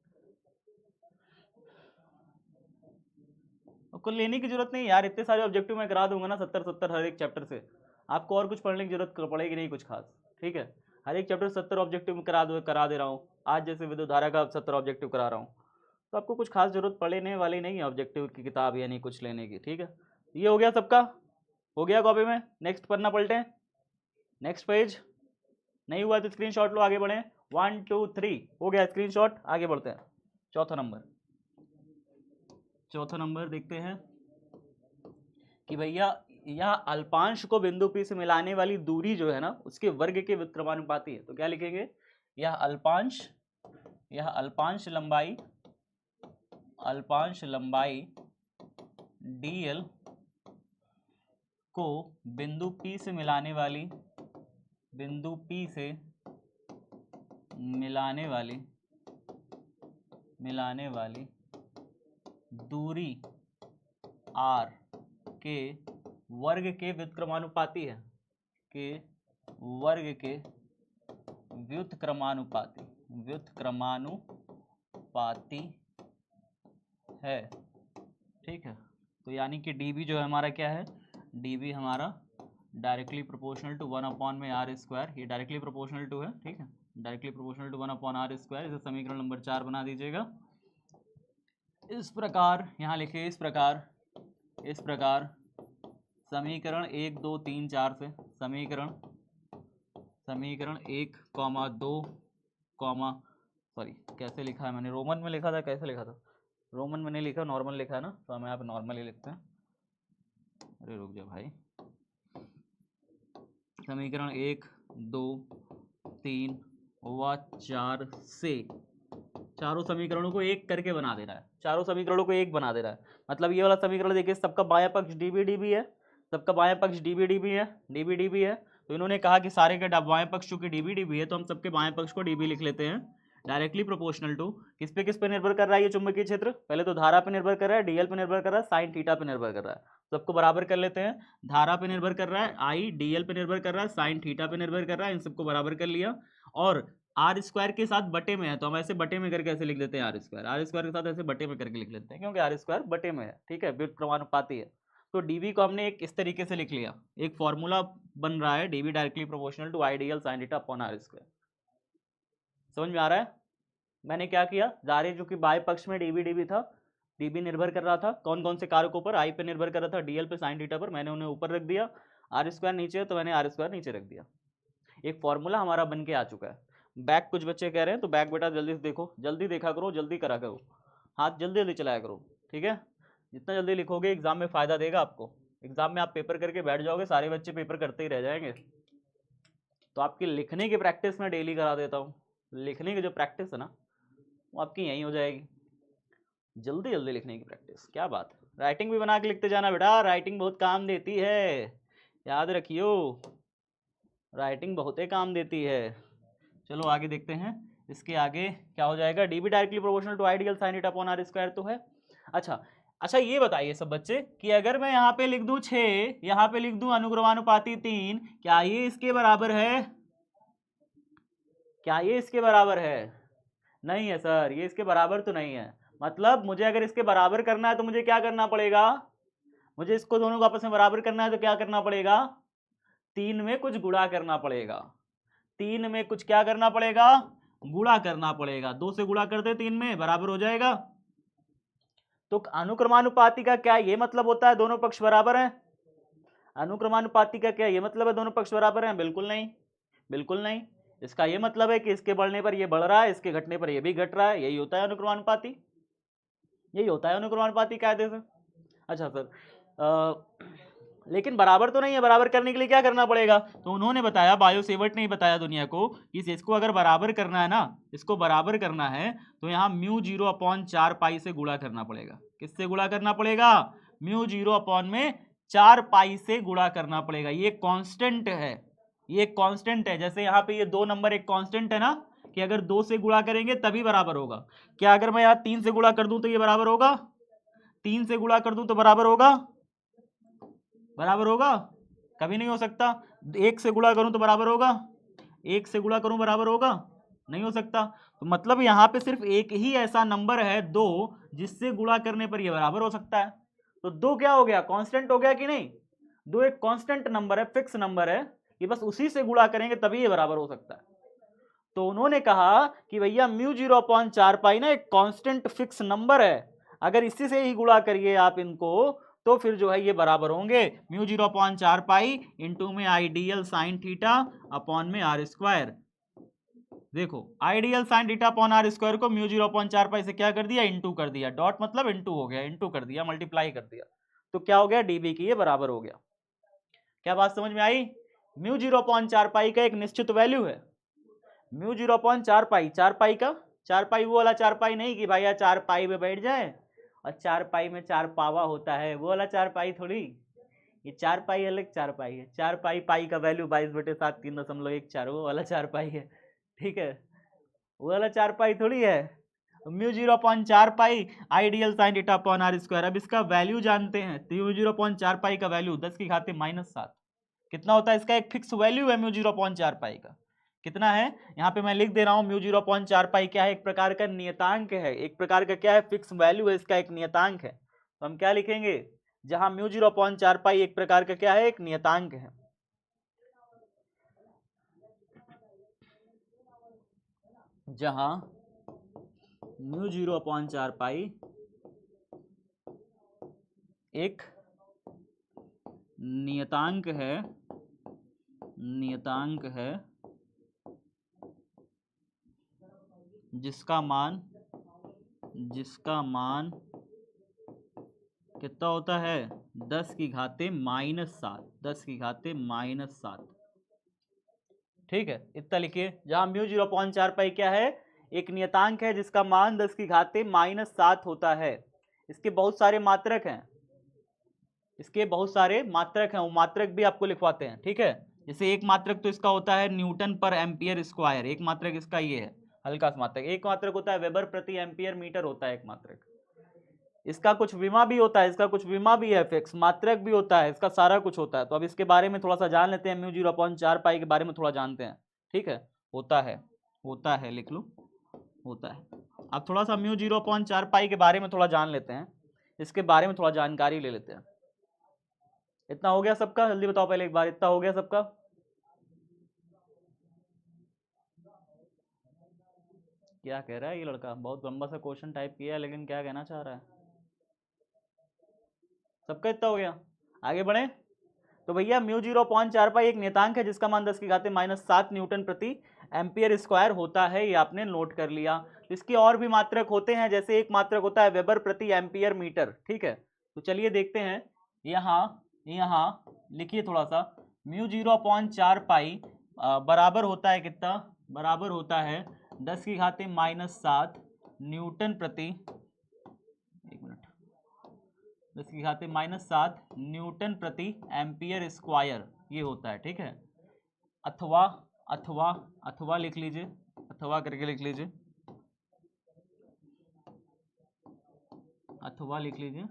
आपको लेने की जरूरत नहीं यार, इतने सारे ऑब्जेक्टिव मैं करा दूंगा ना 70 हर एक चैप्टर से, आपको और कुछ पढ़ने की जरूरत पड़ेगी नहीं कुछ खास, ठीक है। हर एक चैप्टर 70 ऑब्जेक्टिव करा दे रहा हूँ, आज जैसे विद्युत धारा का 70 ऑब्जेक्टिव करा रहा हूँ, तो आपको कुछ खास जरूरत पड़ने वाली नहीं है ऑब्जेक्टिव की किताब यानी कुछ लेने की, ठीक है। ये हो गया सबका, हो गया कॉपी में। नेक्स्ट पन्ना पलटें, नेक्स्ट पेज। नहीं हुआ तो स्क्रीनशॉट लो, आगे बढ़ें। 1 2 3 हो गया स्क्रीनशॉट, आगे बढ़ते हैं। चौथा नंबर देखते हैं कि भैया यह अल्पांश को बिंदु P से मिलाने वाली दूरी जो है ना उसके वर्ग के व्युत्क्रमानुपाती है। तो क्या लिखेंगे, यह अल्पांश लंबाई dl को बिंदु P से मिलाने वाली दूरी r के वर्ग के व्युत्क्रमानुपाती है, के वर्ग के व्युत्क्रमानुपाती है, ठीक है। तो यानी कि dB जो है हमारा क्या है, dB हमारा डायरेक्टली प्रोपोर्शनल टू 1/r², ये डायरेक्टली प्रोपोर्शनल टू है, ठीक है, डायरेक्टली प्रोपोर्शनल टू 1/r²। इसे समीकरण नंबर 4 बना दीजिएगा। इस प्रकार यहाँ लिखिए, इस प्रकार समीकरण 1 2 3 4 से समीकरण 1, 2, सॉरी कैसे लिखा है मैंने, रोमन में लिखा था, कैसे लिखा था, रोमन में नहीं लिखा, नॉर्मल लिखा है ना, तो हमें यहाँ पे नॉर्मल ही लिखते हैं। अरे रुक जा भाई, समीकरण 1 2 3 व 4 से चारों समीकरणों को एक करके बना देना है, चारों समीकरणों को एक बना देना है। मतलब ये वाला समीकरण देखिए, सबका बायां पक्ष dB है, सबका बायां पक्ष dB है, तो इन्होंने कहा कि सारे के बायां पक्ष चूंकि dB है तो हम सबके बायां पक्ष को dB लिख लेते हैं। डायरेक्टली प्रोपोर्शनल टू किस पे निर्भर कर रहा है ये चुंबकीय क्षेत्र, पहले तो धारा पे निर्भर कर रहा है, dl पे निर्भर कर रहा है, साइन थीटा पे निर्भर कर रहा है। सबको बराबर कर लेते हैं, धारा पे निर्भर कर रहा है I, dl पे निर्भर कर रहा है, साइन थीटा पे निर्भर कर रहा है, इन सबको बराबर कर लिया। और r² के साथ बटे में है तो हम ऐसे बटे में करके ऐसे लिख देते हैं, r² के साथ ऐसे बटे में करके लिख लेते हैं, क्योंकि r² बटे में है, ठीक है, व्युत्क्रमानुपाती है। तो dB को हमने एक इस तरीके से लिख लिया, एक फॉर्मूला बन रहा है, dB directly proportional to IDL sin theta upon r²। समझ में आ रहा है? मैंने क्या किया, जारी जो कि बाएं पक्ष में dB था, dB निर्भर कर रहा था कौन कौन से कारकों पर, I पे निर्भर कर रहा था, DL पे sin थीटा पर, मैंने उन्हें ऊपर रख दिया, r² नीचे है तो मैंने r² नीचे रख दिया। एक फॉर्मूला हमारा बन के आ चुका है। बैक कुछ बच्चे कह रहे हैं तो बैक बेटा जल्दी से देखो, जल्दी देखा करो, जल्दी करा करो, हाथ जल्दी जल्दी चलाया करो, ठीक है। जितना जल्दी लिखोगे एग्जाम में फ़ायदा देगा आपको, एग्जाम में आप पेपर करके बैठ जाओगे, सारे बच्चे पेपर करते ही रह जाएंगे। तो आपकी लिखने की प्रैक्टिस मैं डेली करा देता हूँ, लिखने की जो प्रैक्टिस है ना वो आपकी यहीं हो जाएगी, जल्दी जल्दी लिखने की प्रैक्टिस। क्या बात है, राइटिंग भी बना के लिखते जाना बेटा, राइटिंग बहुत काम देती है, याद रखियो, राइटिंग बहुत ही काम देती है। चलो आगे देखते हैं, इसके आगे क्या हो जाएगा, dB directly proportional to IDL sin theta upon r² तो है। अच्छा अच्छा ये बताइए सब बच्चे कि अगर मैं यहाँ पे लिख दूं 6, यहाँ पे लिख दूं अनुक्रमानुपाती 3, क्या ये इसके बराबर है? क्या ये इसके बराबर है? नहीं है सर, ये इसके बराबर तो नहीं है। मतलब मुझे अगर इसके बराबर करना है तो मुझे क्या करना पड़ेगा? मुझे इसको दोनों को आपस में बराबर करना है तो क्या करना पड़ेगा? 3 में कुछ गुणा करना पड़ेगा। 3 में कुछ क्या करना पड़ेगा? गुणा करना पड़ेगा। 2 से गुणा कर दे 3 में, बराबर हो जाएगा। तो अनुक्रमानुपाती का क्या ये मतलब होता है दोनों पक्ष बराबर हैं? अनुक्रमानुपाती का क्या ये मतलब है दोनों पक्ष बराबर हैं? बिल्कुल नहीं, बिल्कुल नहीं। इसका ये मतलब है कि इसके बढ़ने पर ये बढ़ रहा है, इसके घटने पर ये भी घट रहा है। यही होता है अनुक्रमानुपाती, यही होता है अनुक्रमानुपाती कायदे से। अच्छा सर, लेकिन बराबर तो नहीं है, बराबर करने के लिए क्या करना पड़ेगा? तो उन्होंने बताया, बायोसेवर्ट ने ही बताया दुनिया को कि इसको अगर बराबर करना है ना, इसको बराबर करना है तो यहाँ म्यू 0/4 पाई से गुणा करना पड़ेगा। किससे गुणा करना पड़ेगा? म्यू 0 में 4 पाई से गुणा करना पड़ेगा। ये कांस्टेंट है, ये कांस्टेंट है। जैसे यहाँ पे ये 2 नंबर एक कांस्टेंट है ना, कि अगर 2 से गुणा करेंगे तभी बराबर होगा। क्या अगर मैं यहाँ 3 से गुणा कर दूं तो ये बराबर होगा? 3 से गुणा कर दूं तो बराबर होगा? बराबर होगा? कभी नहीं हो सकता। 1 से गुणा करूं तो बराबर होगा? 1 से गुणा करूं बराबर होगा? नहीं हो सकता। तो मतलब यहाँ पे सिर्फ एक ही ऐसा नंबर है 2 जिससे गुणा करने पर ये बराबर हो सकता है। तो 2 क्या हो गया? कांस्टेंट हो गया कि नहीं? 2 एक कांस्टेंट नंबर है, फिक्स नंबर है, ये बस उसी से गुणा करेंगे तभी ये बराबर हो सकता है। तो उन्होंने कहा कि भैया म्यू 0/4 पाई ना एक कांस्टेंट फिक्स नंबर है, अगर इसी से ही गुणा करिए आप इनको तो फिर जो है ये बराबर होंगे। म्यू 0/4 पाई इंटू में आइडियल साइन थीटा अपॉन में आर स्क्वायर। देखो ideal sine theta upon r square को म्यू 0/4 पाई से क्या कर दिया? इंटू कर दिया। डॉट मतलब इंटू हो गया, इंटू कर दिया, मल्टीप्लाई कर दिया, तो क्या हो गया? डीबी की ये बराबर हो गया। क्या बात समझ में आई? म्यू 0/4 पाई का एक निश्चित वैल्यू है। म्यू 0/4 पाई, 4 पाई का 4 पाई वो वाला 4 पाई नहीं कि भाई यार 4 पाई में बैठ जाए और 4 पाई में 4 पावा होता है, वो वाला 4 पाई थोड़ी। ये 4 पाई अलग 4 पाई है। 4 पाई, पाई का वैल्यू 22/7 3.14, वो वाला 4 पाई है, ठीक है? वो वाला 4 पाई थोड़ी है। Mu 0/4 pi ideal sine theta upon r square. अब इसका वैल्यू जानते हैं तो म्यू 0/4 पाई का वैल्यू 10⁻⁻7 कितना होता है? इसका एक फिक्स वैल्यू है म्यू 0/4 पाई का। कितना है? यहाँ पे मैं लिख दे रहा हूँ, म्यू 0/4 पाई क्या है? एक प्रकार का नियतांक है, एक प्रकार का क्या है? फिक्स वैल्यू है, इसका एक नियतांक है। तो हम क्या लिखेंगे? जहां म्यू 0/4 पाई एक प्रकार का क्या है? एक नियतांक है। जहां म्यू 0/4 पाई एक नियतांक है, नियतांक है जिसका मान कितना होता है? 10⁻⁻7, 10⁻⁻7। ठीक है, इतना लिखिए। जहां म्यू 0/4 पाई क्या है? एक नियतांक है जिसका मान 10⁻⁻7 होता है। इसके बहुत सारे मात्रक हैं, इसके बहुत सारे मात्रक हैं, वो मात्रक भी आपको लिखवाते हैं, ठीक है? जैसे एक मात्रक तो इसका होता है न्यूटन पर एम्पियर स्क्वायर, एक मात्रक इसका ये है, हल्का सा मात्रक। एक मात्रक होता है वेबर प्रति एम्पियर मीटर होता है एक मात्रक। इसका कुछ विमा भी होता है, इसका कुछ विमा भी है, फिक्स मात्रक भी होता है, इसका सारा कुछ होता है। तो अब इसके बारे में थोड़ा सा जान लेते हैं, म्यू 0/4 पाई के बारे में थोड़ा जानते हैं, ठीक है? होता है लिख लो, होता है। अब थोड़ा सा म्यू 0/4 पाई के बारे में थोड़ा जान लेते हैं, इसके बारे में थोड़ा जानकारी ले लेते हैं। इतना हो गया सबका? जल्दी बताओ पहले एक बार, इतना हो गया सबका? क्या कह रहा है ये लड़का? बहुत लंबा सा क्वेश्चन टाइप किया है, लेकिन क्या कहना चाह रहा है? सबका इतना हो गया? आगे बढ़े। तो भैया म्यू 0/4 पाई एक नियतांक है जिसका मान 10⁻⁻7 न्यूटन प्रति एम्पियर स्क्वायर होता है, ये आपने नोट कर लिया। तो इसके और भी मात्रक होते हैं, जैसे एक मात्रक होता है वेबर प्रति एम्पियर मीटर, ठीक है? तो चलिए देखते हैं। यहाँ यहाँ लिखिए थोड़ा सा, म्यू 0/4 पाई बराबर होता है कितना? बराबर होता है 10⁻⁻7 न्यूटन प्रति, एक मिनट, 10⁻⁻7 न्यूटन प्रति एम्पियर स्क्वायर ये होता है, ठीक है? अथवा अथवा अथवा लिख लीजिए, अथवा करके लिख लीजिए, अथवा लिख लीजिए।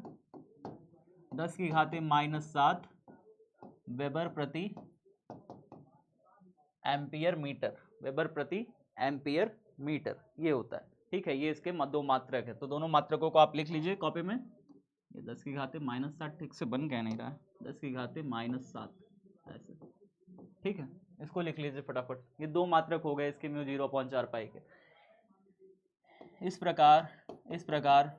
10⁻⁷ वेबर प्रति एम्पियर मीटर, वेबर प्रति एम्पियर मीटर ये होता है। ठीक है, ये इसके दो मात्रक है, तो दोनों मात्रकों को आप लिख लीजिए कॉपी में। ये 10⁻⁷ ठीक से बन क्या नहीं रहा है, 10⁻⁷ ऐसे। ठीक है, इसको लिख लीजिए फटाफट। ये दो मात्रक हो गए इसके μ0/4π के। इस प्रकार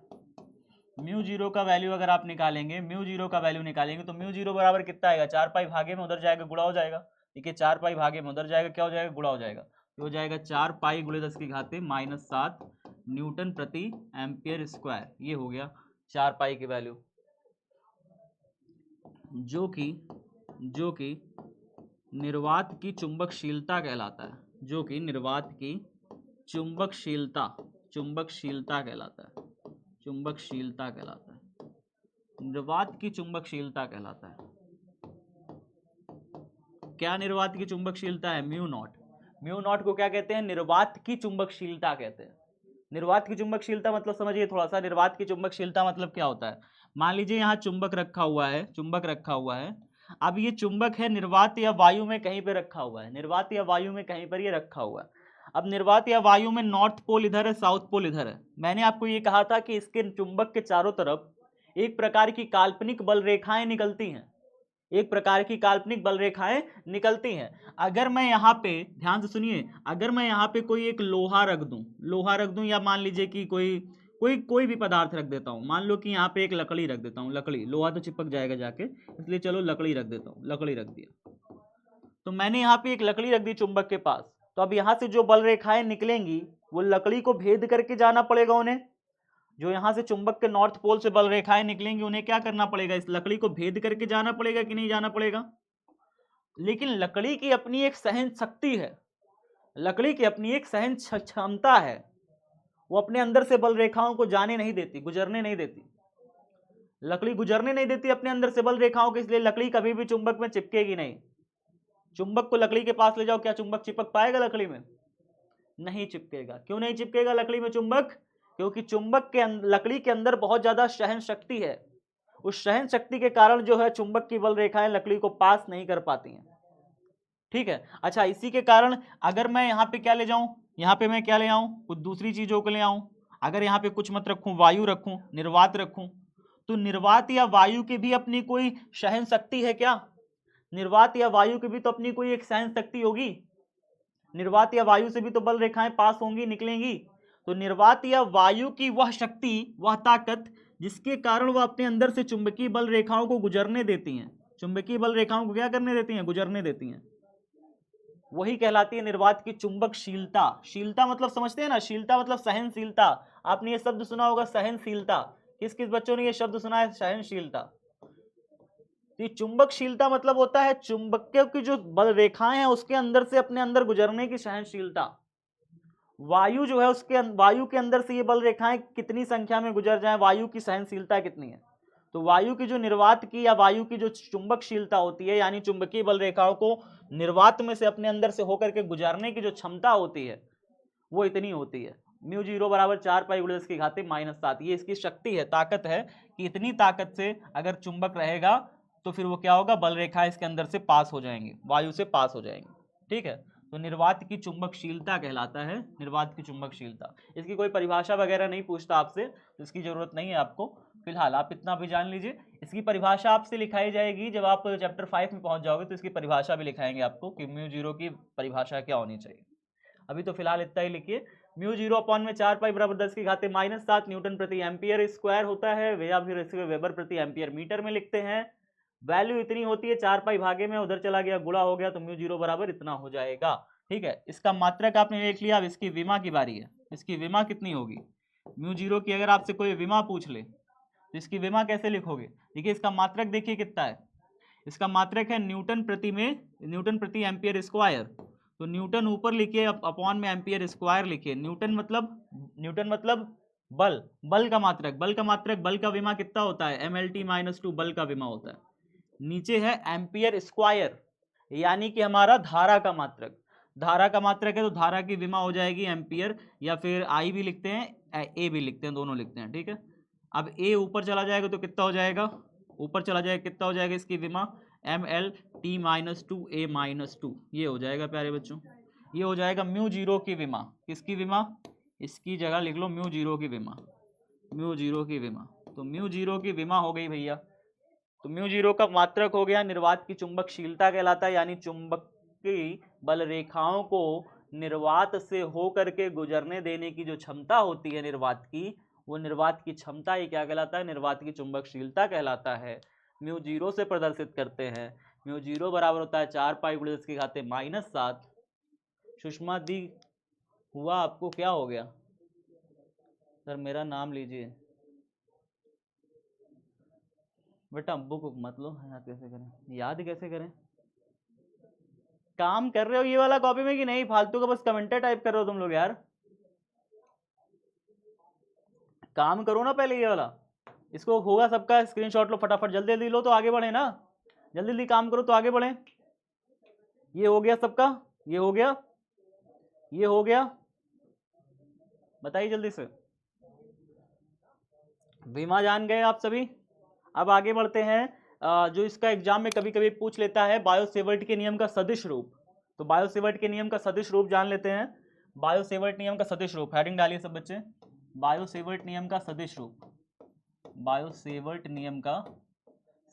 μ0 का वैल्यू अगर आप निकालेंगे, μ0 का वैल्यू निकालेंगे तो μ0 बराबर कितना आएगा, 4π भागे में उधर जाएगा गुणा हो जाएगा। ठीक है, 4π भागे में उधर जाएगा क्या हो जाएगा, गुणा हो जाएगा। तो हो जाएगा 4π × 10⁻⁷ न्यूटन प्रति एम्पियर स्क्वायर। ये हो गया 4π की वैल्यू, जो कि निर्वात की चुंबकशीलता कहलाता है, जो कि निर्वात की चुंबकशीलता कहलाता है, निर्वात की चुंबकशीलता कहलाता है। क्या निर्वात की चुंबकशीलता है, μ0 को क्या कहते हैं, निर्वात की चुंबकशीलता कहते हैं। निर्वात की चुंबकशीलता मतलब समझिए थोड़ा सा, निर्वात की चुंबकशीलता मतलब क्या होता है। मान लीजिए यहाँ चुंबक रखा हुआ है, अब ये चुंबक है निर्वात या वायु में कहीं पे रखा हुआ है, निर्वात या वायु में कहीं पर ये रखा हुआ है। अब निर्वात या वायु में नॉर्थ पोल इधर है, साउथ पोल इधर है। मैंने आपको ये कहा था कि इसके चुंबक के चारों तरफ एक प्रकार की काल्पनिक बल रेखाएं निकलती हैं, अगर मैं यहाँ पे, ध्यान से सुनिए, अगर मैं यहाँ पे कोई एक लोहा रख दूं, या मान लीजिए कि कोई भी पदार्थ रख देता हूँ, मान लो कि यहाँ पे एक लकड़ी रख देता हूँ, लोहा तो चिपक जाएगा जाके, इसलिए चलो लकड़ी रख देता हूँ, लकड़ी रख दिया। तो मैंने यहाँ पे एक लकड़ी रख दी चुंबक के पास, तो अब यहाँ से जो बल रेखाएं निकलेंगी वो लकड़ी को भेद करके जाना पड़ेगा उन्हें। जो यहाँ से चुंबक के नॉर्थ पोल से बल रेखाएं निकलेंगी उन्हें क्या करना पड़ेगा, इस लकड़ी को भेद करके जाना पड़ेगा कि नहीं जाना पड़ेगा। लेकिन लकड़ी की अपनी एक सहन शक्ति है, लकड़ी की अपनी एक सहन क्षमता है, वो अपने अंदर से बल रेखाओं को जाने नहीं देती, गुजरने नहीं देती। लकड़ी गुजरने नहीं देती अपने अंदर से बल रेखाओं को, इसलिए लकड़ी कभी भी चुंबक में चिपकेगी नहीं। चुंबक को लकड़ी के पास ले जाओ, क्या चुंबक चिपक पाएगा लकड़ी में, नहीं चिपकेगा। क्यों नहीं चिपकेगा लकड़ी में चुंबक, क्योंकि चुंबक के लकड़ी के अंदर बहुत ज्यादा सहन शक्ति है, उस सहन शक्ति के कारण जो है चुंबक की बल रेखाएं लकड़ी को पास नहीं कर पाती हैं। ठीक है, अच्छा, इसी के कारण अगर मैं यहाँ पे क्या ले जाऊं, यहाँ पे मैं क्या ले आऊं, कुछ दूसरी चीजों को ले आऊं। अगर यहाँ पे कुछ मत रखूं, वायु रखूं, निर्वात रखूं, तो निर्वात या वायु की भी अपनी कोई सहन शक्ति है क्या, निर्वात या वायु की भी तो अपनी कोई एक सहन शक्ति होगी, निर्वात या वायु से भी तो बल रेखाएं पास होंगी, निकलेंगी। तो निर्वात या वायु की वह शक्ति, वह ताकत जिसके कारण वह अपने अंदर से चुंबकीय बल रेखाओं को गुजरने देती हैं, चुंबकीय बल रेखाओं को क्या करने देती हैं, गुजरने देती हैं, वही कहलाती है निर्वात की चुंबकशीलता। शीलता मतलब समझते हैं ना, शीलता मतलब सहनशीलता। आपने ये शब्द सुना होगा सहनशीलता, किस किस बच्चों ने ये शब्द सुना है, सहनशीलता। तो चुंबकशीलता मतलब होता है चुंबकीय की जो बल रेखाएं हैं उसके अंदर से अपने अंदर गुजरने की सहनशीलता। वायु जो है उसके वायु के अंदर से ये बल रेखाएं कितनी संख्या में गुजर जाएं, वायु की सहनशीलता कितनी है। तो वायु की जो निर्वात की या वायु की जो चुंबकशीलता होती है, यानी चुंबकीय बल रेखाओं को निर्वात में से अपने अंदर से होकर के गुजारने की जो क्षमता होती है वो इतनी होती है, μ0 बराबर 4π × 10⁻⁷। ये इसकी शक्ति है, ताकत है कि इतनी ताकत से अगर चुंबक रहेगा तो फिर वो क्या होगा, बल रेखा इसके अंदर से पास हो जाएंगे, वायु से पास हो जाएंगे। ठीक है, तो निर्वात की चुंबकशीलता कहलाता है, निर्वात की चुंबकशीलता। इसकी कोई परिभाषा वगैरह नहीं पूछता आपसे, तो इसकी जरूरत नहीं है आपको, फिलहाल आप इतना भी जान लीजिए। इसकी परिभाषा आपसे लिखाई जाएगी जब आप चैप्टर 5 में पहुंच जाओगे, तो इसकी परिभाषा भी लिखाएंगे आपको कि μ0 की परिभाषा क्या होनी चाहिए। अभी तो फिलहाल इतना ही लिखिए, μ0/4π = 10⁻⁷ न्यूटन प्रति एम्पियर स्क्वायर होता है, या फिर इसे वेबर प्रति एम्पियर मीटर में लिखते हैं। वैल्यू इतनी होती है, 4π भागे में उधर चला गया, गुणा हो गया, तो μ0 बराबर इतना हो जाएगा। ठीक है, इसका मात्रक आपने लिख लिया। अब इसकी विमा की बारी है, इसकी विमा कितनी होगी, μ0 की अगर आपसे कोई विमा पूछ ले तो इसकी विमा कैसे लिखोगे। देखिए इसका मात्रक देखिए कितना है, इसका मात्रक है न्यूटन प्रति एम्पियर स्क्वायर। तो न्यूटन ऊपर लिखिए, अपॉन में एम्पियर स्क्वायर लिखिए। न्यूटन मतलब बल का मात्रक, बल का विमा कितना होता है, mLt-2 बल का विमा होता है। नीचे है एम्पियर स्क्वायर, यानी कि हमारा धारा का मात्रक, है, तो धारा की विमा हो जाएगी एम्पियर, या फिर आई भी लिखते हैं, ए भी लिखते हैं, दोनों लिखते हैं। ठीक है, अब ए ऊपर चला जाएगा तो कितना हो जाएगा, ऊपर चला जाएगा, कितना हो जाएगा इसकी विमा, ML T-2 A-2, ये हो जाएगा प्यारे बच्चों, ये हो जाएगा म्यू जीरो की विमा। किसकी विमा, इसकी जगह लिख लो म्यू जीरो की विमा, म्यू जीरो की विमा। तो म्यू जीरो की विमा हो गई भैया। तो म्यू जीरो का मात्रक हो गया निर्वात की चुंबकशीलता कहलाता है, यानी चुंबकीय बल रेखाओं को निर्वात से होकर के गुजरने देने की जो क्षमता होती है निर्वात की, वो निर्वात की क्षमता ही क्या कहलाता है, निर्वात की चुंबकशीलता कहलाता है। म्यू जीरो से प्रदर्शित करते हैं। म्यू जीरो बराबर होता है 4 पाई × 10⁻⁷। सुषमा दी हुआ आपको क्या हो गया सर, मेरा नाम लीजिए बेटा, बुक मत लो, याद कैसे करें, याद कैसे करें, काम कर रहे हो ये वाला कॉपी में कि नहीं, फालतू का बस कमेंटर टाइप कर रहे हो तुम लोग यार, काम करो ना पहले ये वाला। इसको होगा सबका, स्क्रीनशॉट लो फटाफट, जल्दी जल्दी लो तो आगे बढ़े ना, जल्दी जल्दी काम करो तो आगे बढ़े। ये हो गया सबका, ये हो गया, ये हो गया, बताइए जल्दी से। विमा जान गए आप सभी। अब आगे बढ़ते हैं, जो इसका एग्जाम में कभी कभी पूछ लेता है, बायो-सेवर्ट के नियम का सदिश रूप। तो बायो-सेवर्ट के नियम का सदिश रूप जान लेते हैं। बायो-सेवर्ट नियम का सदिश रूप, हेडिंग डालिए सब बच्चे, बायो-सेवर्ट नियम का सदिश रूप। बायो-सेवर्ट नियम का,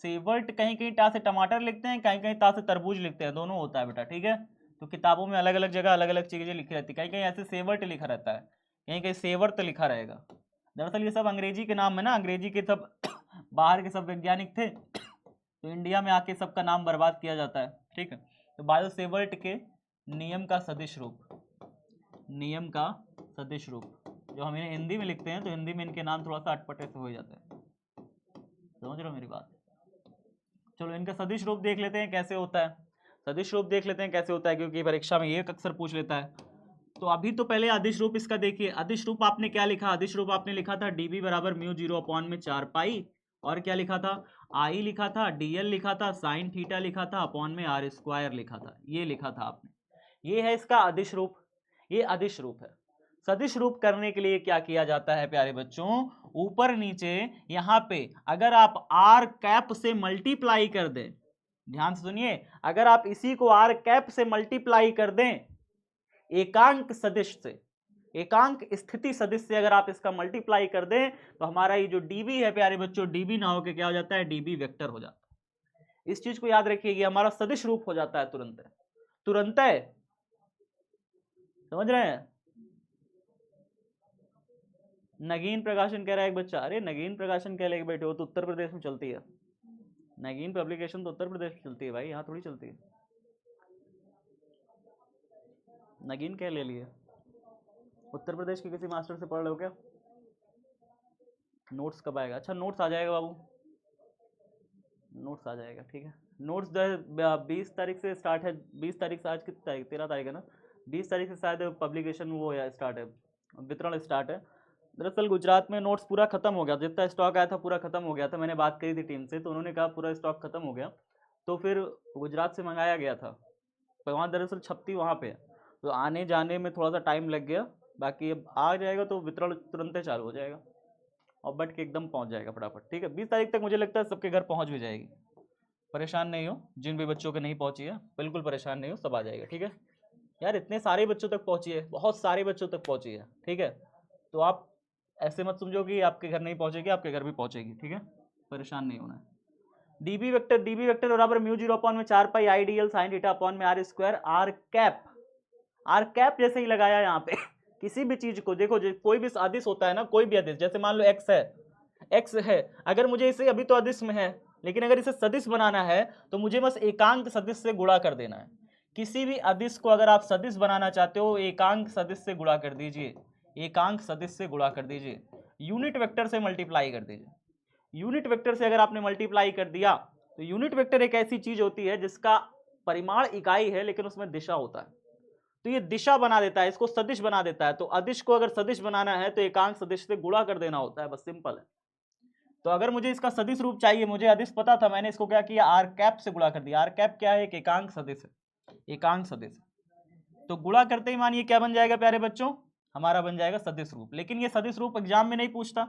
सेवर्ट कहीं कहीं टा से टमाटर लिखते हैं, कहीं कहीं ता से तरबूज लिखते हैं, दोनों होता है बेटा, ठीक है। तो किताबों में अलग अलग जगह अलग अलग चीजें लिखी रहती है, कहीं कहीं ऐसे सेवर्ट लिखा रहता है, कहीं कहीं सेवर्ट लिखा रहेगा। दरअसल ये सब अंग्रेजी के नाम है ना, अंग्रेजी के सब बाहर के सब वैज्ञानिक थे, तो इंडिया में आके सबका नाम बर्बाद किया जाता है, ठीक है। तो बायो-सेवर्ट के नियम का सदिश रूप, नियम का सदिश रूप, जो हम इन्हें हिंदी में लिखते हैं तो हिंदी में इनके नाम थोड़ा सा अटपटे से हो जाते हैं, समझ रहे हो मेरी बात। चलो इनका सदिश रूप देख लेते हैं कैसे होता है, सदिश रूप देख लेते हैं कैसे होता है, क्योंकि परीक्षा में ये अक्सर पूछ लेता है। तो अभी तो पहले अदिश रूप इसका देखिए, अदिश रूप आपने क्या लिखा, अदिश रूप आपने लिखा था dB बराबर म्यू जीरो अपॉन में 4 पाई, और क्या लिखा था, आई लिखा था, dl लिखा था, साइन थीटा लिखा था, अपॉन में आर स्क्वायर लिखा था, ये लिखा था आपने। ये है इसका अदिश रूप, ये अदिश रूप है। सदिश रूप करने के लिए क्या किया जाता है प्यारे बच्चों, ऊपर नीचे यहाँ पे अगर आप आर कैप से मल्टीप्लाई कर दें, ध्यान से सुनिए, अगर आप इसी को आर कैप से मल्टीप्लाई कर दें, एकांक सदिश से, एकांक स्थिति सदिश से अगर आप इसका मल्टीप्लाई कर दें, तो हमारा ये जो dB है प्यारे बच्चों, dB ना होकर क्या हो जाता है, dB वेक्टर हो जाता है। इस चीज को याद रखिए, ये हमारा सदिश रूप हो जाता है तुरंत, तुरंत है, समझ रहे हैं। नगीन प्रकाशन कह रहा है एक बच्चा, अरे नगीन प्रकाशन कह लेके बैठे हो तो उत्तर प्रदेश में चलती है, नगीन पब्लिकेशन तो उत्तर प्रदेश में चलती है भाई, यहाँ थोड़ी चलती है। नगीन क्या ले लिए, उत्तर प्रदेश के किसी मास्टर से पढ़ लो क्या। नोट्स कब आएगा, अच्छा नोट्स आ जाएगा बाबू, नोट्स आ जाएगा, ठीक है। नोट्स 20 तारीख से स्टार्ट है, 20 तारीख से, आज कितनी तारीख, 13 तारीख है ना, 20 तारीख से शायद पब्लिकेशन वो स्टार्ट है, वितरण स्टार्ट है। दरअसल गुजरात में नोट्स पूरा खत्म हो गया, जितना स्टॉक आया था पूरा खत्म हो गया था, मैंने बात करी थी टीम से तो उन्होंने कहा पूरा स्टॉक खत्म हो गया, तो फिर गुजरात से मंगाया गया था, पर वहाँ दरअसल छपती वहाँ पे, तो आने जाने में थोड़ा सा टाइम लग गया, बाकी अब आ जाएगा तो वितरण तुरंत चालू हो जाएगा और बट के एकदम पहुँच जाएगा फटाफट, ठीक है। 20 तारीख तक मुझे लगता है सबके घर पहुँच भी जाएगी, परेशान नहीं हो, जिन भी बच्चों के नहीं पहुँची है बिल्कुल परेशान नहीं हो, सब आ जाएगा, ठीक है। यार इतने सारे बच्चों तक पहुँची है, बहुत सारे बच्चों तक पहुँची है, ठीक है। तो आप ऐसे मत समझो कि आपके घर नहीं पहुँचेगी, आपके घर भी पहुँचेगी, ठीक है, परेशान नहीं होना है। डीबी वेक्टर बराबर म्यू जीरो अपॉन में 4 पाई आई dl साइन थीटा अपॉन में आर स्क्वायर, आर कैप जैसे ही लगाया यहाँ पे किसी भी चीज को देखो, कोई भी अदिश होता है ना, कोई भी अदिश, जैसे मान लो एक्स है, अगर मुझे इसे अभी तो अदिश में है, लेकिन अगर इसे सदिश बनाना है तो मुझे बस एकांक सदिश से गुणा कर देना है। किसी भी अदिश को अगर आप सदिश बनाना चाहते हो, एकांक सदिश से गुणा कर दीजिए, एकांक सदिश से गुणा कर दीजिए, यूनिट वेक्टर से मल्टीप्लाई कर दीजिए। यूनिट वेक्टर से अगर आपने मल्टीप्लाई कर दिया, तो यूनिट वेक्टर एक ऐसी चीज होती है जिसका परिमाण इकाई है लेकिन उसमें दिशा होता है, तो ये दिशा बना देता है, इसको सदिश बना देता है। तो अदिश को अगर सदिश बनाना है तो एकांक सदिश से गुणा कर देना होता है, बस सिंपल है। तो अगर मुझे इसका सदिश रूप चाहिए, मुझे अदिश पता था, मैंने इसको क्या किया, आर कैप से गुणा कर दिया। आर कैप क्या है, एक एकांक सदिश है, एकांक सदिश। तो गुणा करते ही मानिए क्या बन जाएगा प्यारे बच्चों, हमारा बन जाएगा सदिश रूप। लेकिन ये सदिश रूप एग्जाम में नहीं पूछता,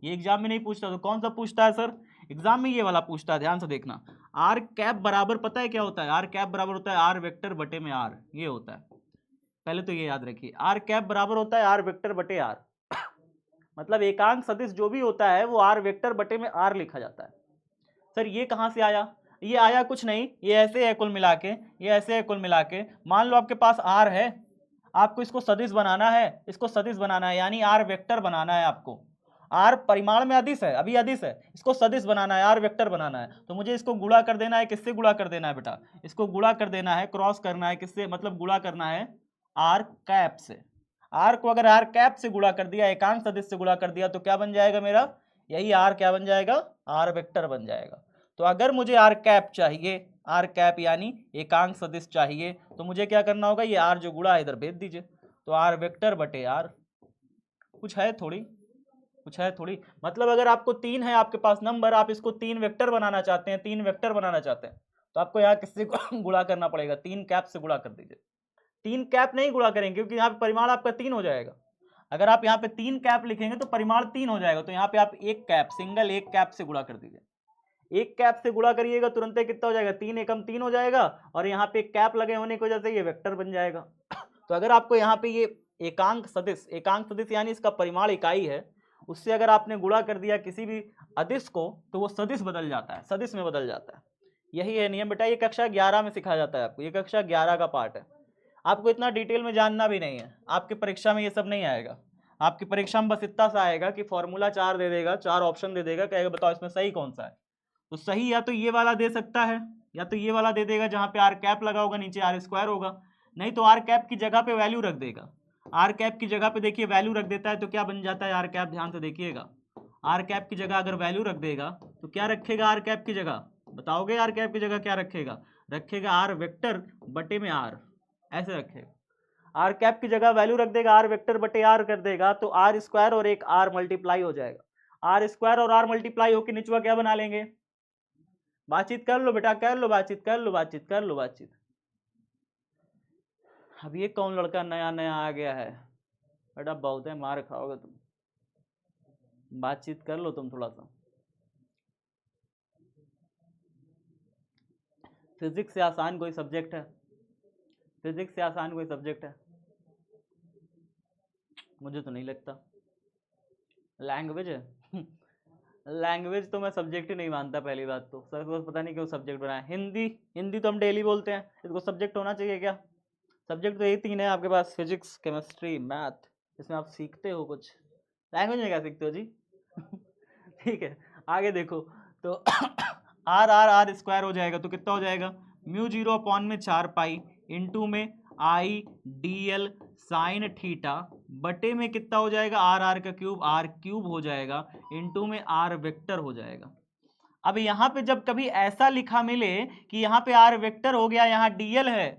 ये एग्जाम में नहीं पूछता, तो कौन सा पूछता है सर, एग्जाम में ये वाला पूछता है, ध्यान से देखना। आर कैप बराबर पता है क्या होता है? आर कैप बराबर होता है आर वेक्टर बटे में आर, ये होता है। पहले तो ये याद रखिए, आर कैप बराबर होता है आर वेक्टर बटे आर। मतलब एकांक सदिश जो भी होता है वो आर वेक्टर बटे में आर लिखा जाता है। सर ये कहां से आया? ये आया कुछ नहीं, ये ऐसे है कुल मिला के, ये ऐसे है कुल मिला के। मान लो आपके पास आर है, आपको इसको सदिश बनाना है, इसको सदिश बनाना है, यानी आर वेक्टर बनाना है आपको। आर परिमाण में अदिश है, अभी अदिश है, इसको सदिश बनाना है, आर वेक्टर बनाना है। तो मुझे इसको गुणा कर देना है, किससे गुणा कर देना है बेटा? इसको गुणा कर देना है, क्रॉस करना है, किससे? मतलब गुणा करना है आर कैप से। आर को अगर आर कैप से गुणा कर दिया, एकांक सदिश से गुणा कर दिया, तो क्या बन जाएगा मेरा? यही आर क्या बन जाएगा? आर वेक्टर बन जाएगा। तो अगर मुझे आर कैप चाहिए, आर कैप यानी एकांक सदिश चाहिए, तो मुझे क्या करना होगा? ये आर जो गुणा है इधर भेज दीजिए, तो आर वेक्टर बटे आर। कुछ है थोड़ी, कुछ है थोड़ी। मतलब अगर आपको 3 है आपके पास नंबर, आप इसको 3 वेक्टर बनाना चाहते हैं, 3 वेक्टर बनाना चाहते हैं, तो आपको यहाँ किससे गुणा करना पड़ेगा? 3 कैप से गुणा कर दीजिए। 3 कैप नहीं गुणा करेंगे क्योंकि यहाँ पे परिमाण आपका 3 हो जाएगा। अगर आप यहाँ पे 3 कैप लिखेंगे तो परिमाण 3 हो जाएगा, तो यहाँ पे आप एक कैप, सिंगल एक कैप से गुणा कर दीजिए। एक कैप से गुणा करिएगा तुरंत कितना हो जाएगा? 3 एकम 3 हो जाएगा, और यहाँ पे कैप लगे होने की वजह से ये वेक्टर बन जाएगा। तो अगर आपको यहाँ पे ये एकांक सदिश यानी इसका परिमाण इकाई है, उससे अगर आपने गुणा कर दिया किसी भी अदिश को, तो वो सदिश बदल जाता है, सदिश में बदल जाता है। यही है नियम बेटा, ये कक्षा 11 में सिखाया जाता है आपको, ये कक्षा 11 का पार्ट है। आपको इतना डिटेल में जानना भी नहीं है, आपकी परीक्षा में ये सब नहीं आएगा। आपकी परीक्षा में बस इतना सा आएगा कि फॉर्मूला 4 दे देगा, 4 ऑप्शन दे देगा, कहेगा बताओ इसमें सही कौन सा है। तो सही या तो ये वाला दे सकता है, या तो ये वाला दे देगा जहां पे आर कैप लगा होगा, नीचे आर स्क्वायर होगा। नहीं तो आर कैप की जगह पे वैल्यू रख देगा। आर कैप की जगह पे देखिए वैल्यू रख देता है तो क्या बन जाता है आर कैप? ध्यान से देखिएगा, आर कैप की जगह अगर वैल्यू रख देगा तो क्या रखेगा आर कैप की जगह? बताओगे आर कैप की जगह क्या रखेगा? रखेगा आर वेक्टर बटे में आर, ऐसे रखेगा। आर कैप की जगह वैल्यू रख देगा, आर वेक्टर बटे आर कर देगा, तो आर स्क्वायर और एक आर मल्टीप्लाई हो जाएगा। आर स्क्वायर और आर मल्टीप्लाई होकर निचवा क्या बना लेंगे? बातचीत कर लो बेटा, कर लो बातचीत, कर लो बातचीत, कर लो बातचीत। अब ये कौन लड़का नया नया आ गया है बेटा? बहुत है, मार खाओगे तुम। बातचीत कर लो तुम थोड़ा सा। फिजिक्स से आसान कोई सब्जेक्ट है? फिजिक्स से आसान कोई सब्जेक्ट है? मुझे तो नहीं लगता। लैंग्वेज है? लैंग्वेज तो मैं सब्जेक्ट ही नहीं मानता पहली बात तो। सर को पता नहीं क्यों सब्जेक्ट बनाया। हिंदी, हिंदी तो हम डेली बोलते हैं, इसको सब्जेक्ट होना चाहिए क्या? सब्जेक्ट तो यही 3 है आपके पास, फिजिक्स, केमिस्ट्री, मैथ, इसमें आप सीखते हो कुछ। लैंग्वेज में क्या सीखते हो जी? ठीक है, आगे देखो तो आर आर आर स्क्वायर हो जाएगा तो कितना हो जाएगा? म्यू 0 अपॉन में 4 पाई इंटू में I D L sine theta बटे में कितना हो जाएगा? आर आर का क्यूब, आर क्यूब हो जाएगा, इंटू में आर वेक्टर हो जाएगा। अब यहाँ पे जब कभी ऐसा लिखा मिले कि यहाँ पे आर वेक्टर हो गया, यहाँ डीएल है,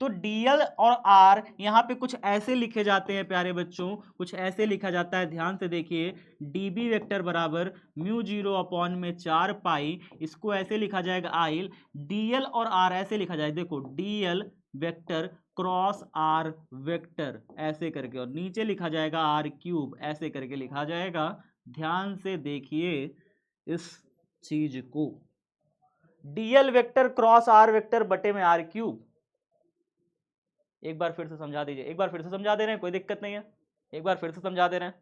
तो डीएल और आर यहाँ पे कुछ ऐसे लिखे जाते हैं प्यारे बच्चों, कुछ ऐसे लिखा जाता है, ध्यान से देखिए। डीबी वेक्टर बराबर म्यू 0 अपॉन में 4 पाई, इसको ऐसे लिखा जाएगा आइल, डीएल और आर ऐसे लिखा जाएगा, देखो DL vector cross r vector ऐसे करके, और नीचे लिखा जाएगा आर क्यूब ऐसे करके लिखा जाएगा। ध्यान से देखिए इस चीज को, DL vector cross r vector बटे में आर क्यूब। एक बार फिर से समझा दीजिए, एक बार फिर से समझा दे रहे हैं, कोई दिक्कत नहीं है, एक बार फिर से समझा दे रहे हैं।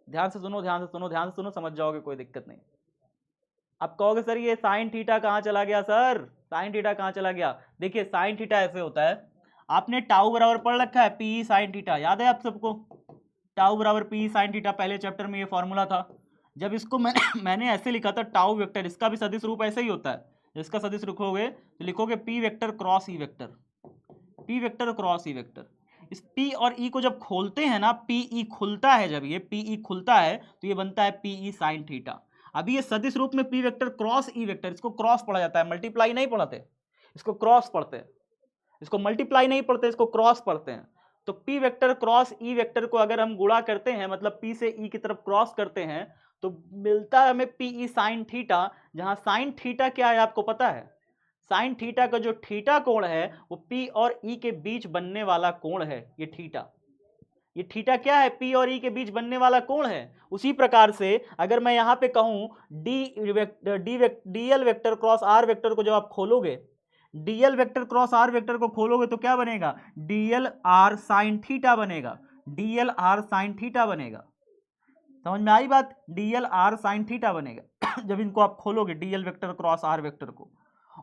ध्यान से सुनो, ध्यान से सुनो, ध्यान से सुनो, समझ जाओगे, कोई दिक्कत नहीं। अब कहोगे सर ये साइन थीटा कहाँ चला गया? सर साइन थीटा कहाँ चला गया? देखिए साइन थीटा ऐसे होता है, आपने टाउ बराबर पढ़ रखा है पी साइन थीटा, याद है आप सबको? टाउ बराबर पी साइन थीटा, पहले चैप्टर में ये फॉर्मूला था। जब इसको मैंने ऐसे लिखा था टाउ वेक्टर, इसका भी सदिश रूप ऐसे ही होता है। इसका सदिश लिखोगे तो लिखोगे P vector cross E vector, P vector cross E vector. इस पी और ई को जब खोलते हैं ना, पी ई खुलता है, जब ये पी ई खुलता है तो ये बनता है पी ई साइन थीटा। अभी ये सदिश रूप में P vector cross E vector, इसको क्रॉस पढ़ा जाता है, मल्टीप्लाई नहीं पढ़ाते, इसको क्रॉस पढ़ते हैं, इसको मल्टीप्लाई नहीं पढ़ते, इसको क्रॉस पढ़ते हैं। तो P vector cross E vector को अगर हम गुणा करते हैं, मतलब पी से ई की तरफ क्रॉस करते हैं, तो मिलता है हमें पी ई साइन थीटा, जहां साइन थीटा क्या है आपको पता है? साइन थीटा का जो थीटा कोण है वो पी और ई के बीच बनने वाला कोण है, ये थीटा। ये थीटा क्या है, पी और ई के बीच बनने वाला कोण है। उसी प्रकार से अगर मैं यहाँ पे कहूँ dl vector cross r vector को जब आप खोलोगे, dl vector cross r vector को खोलोगे तो क्या बनेगा, डीएल आर साइन थीटा बनेगा, डीएल आर साइन थीटा बनेगा। समझ में आई बात, डीएल आर साइन थीटा बनेगा जब इनको आप खोलोगे dl vector cross r vector को।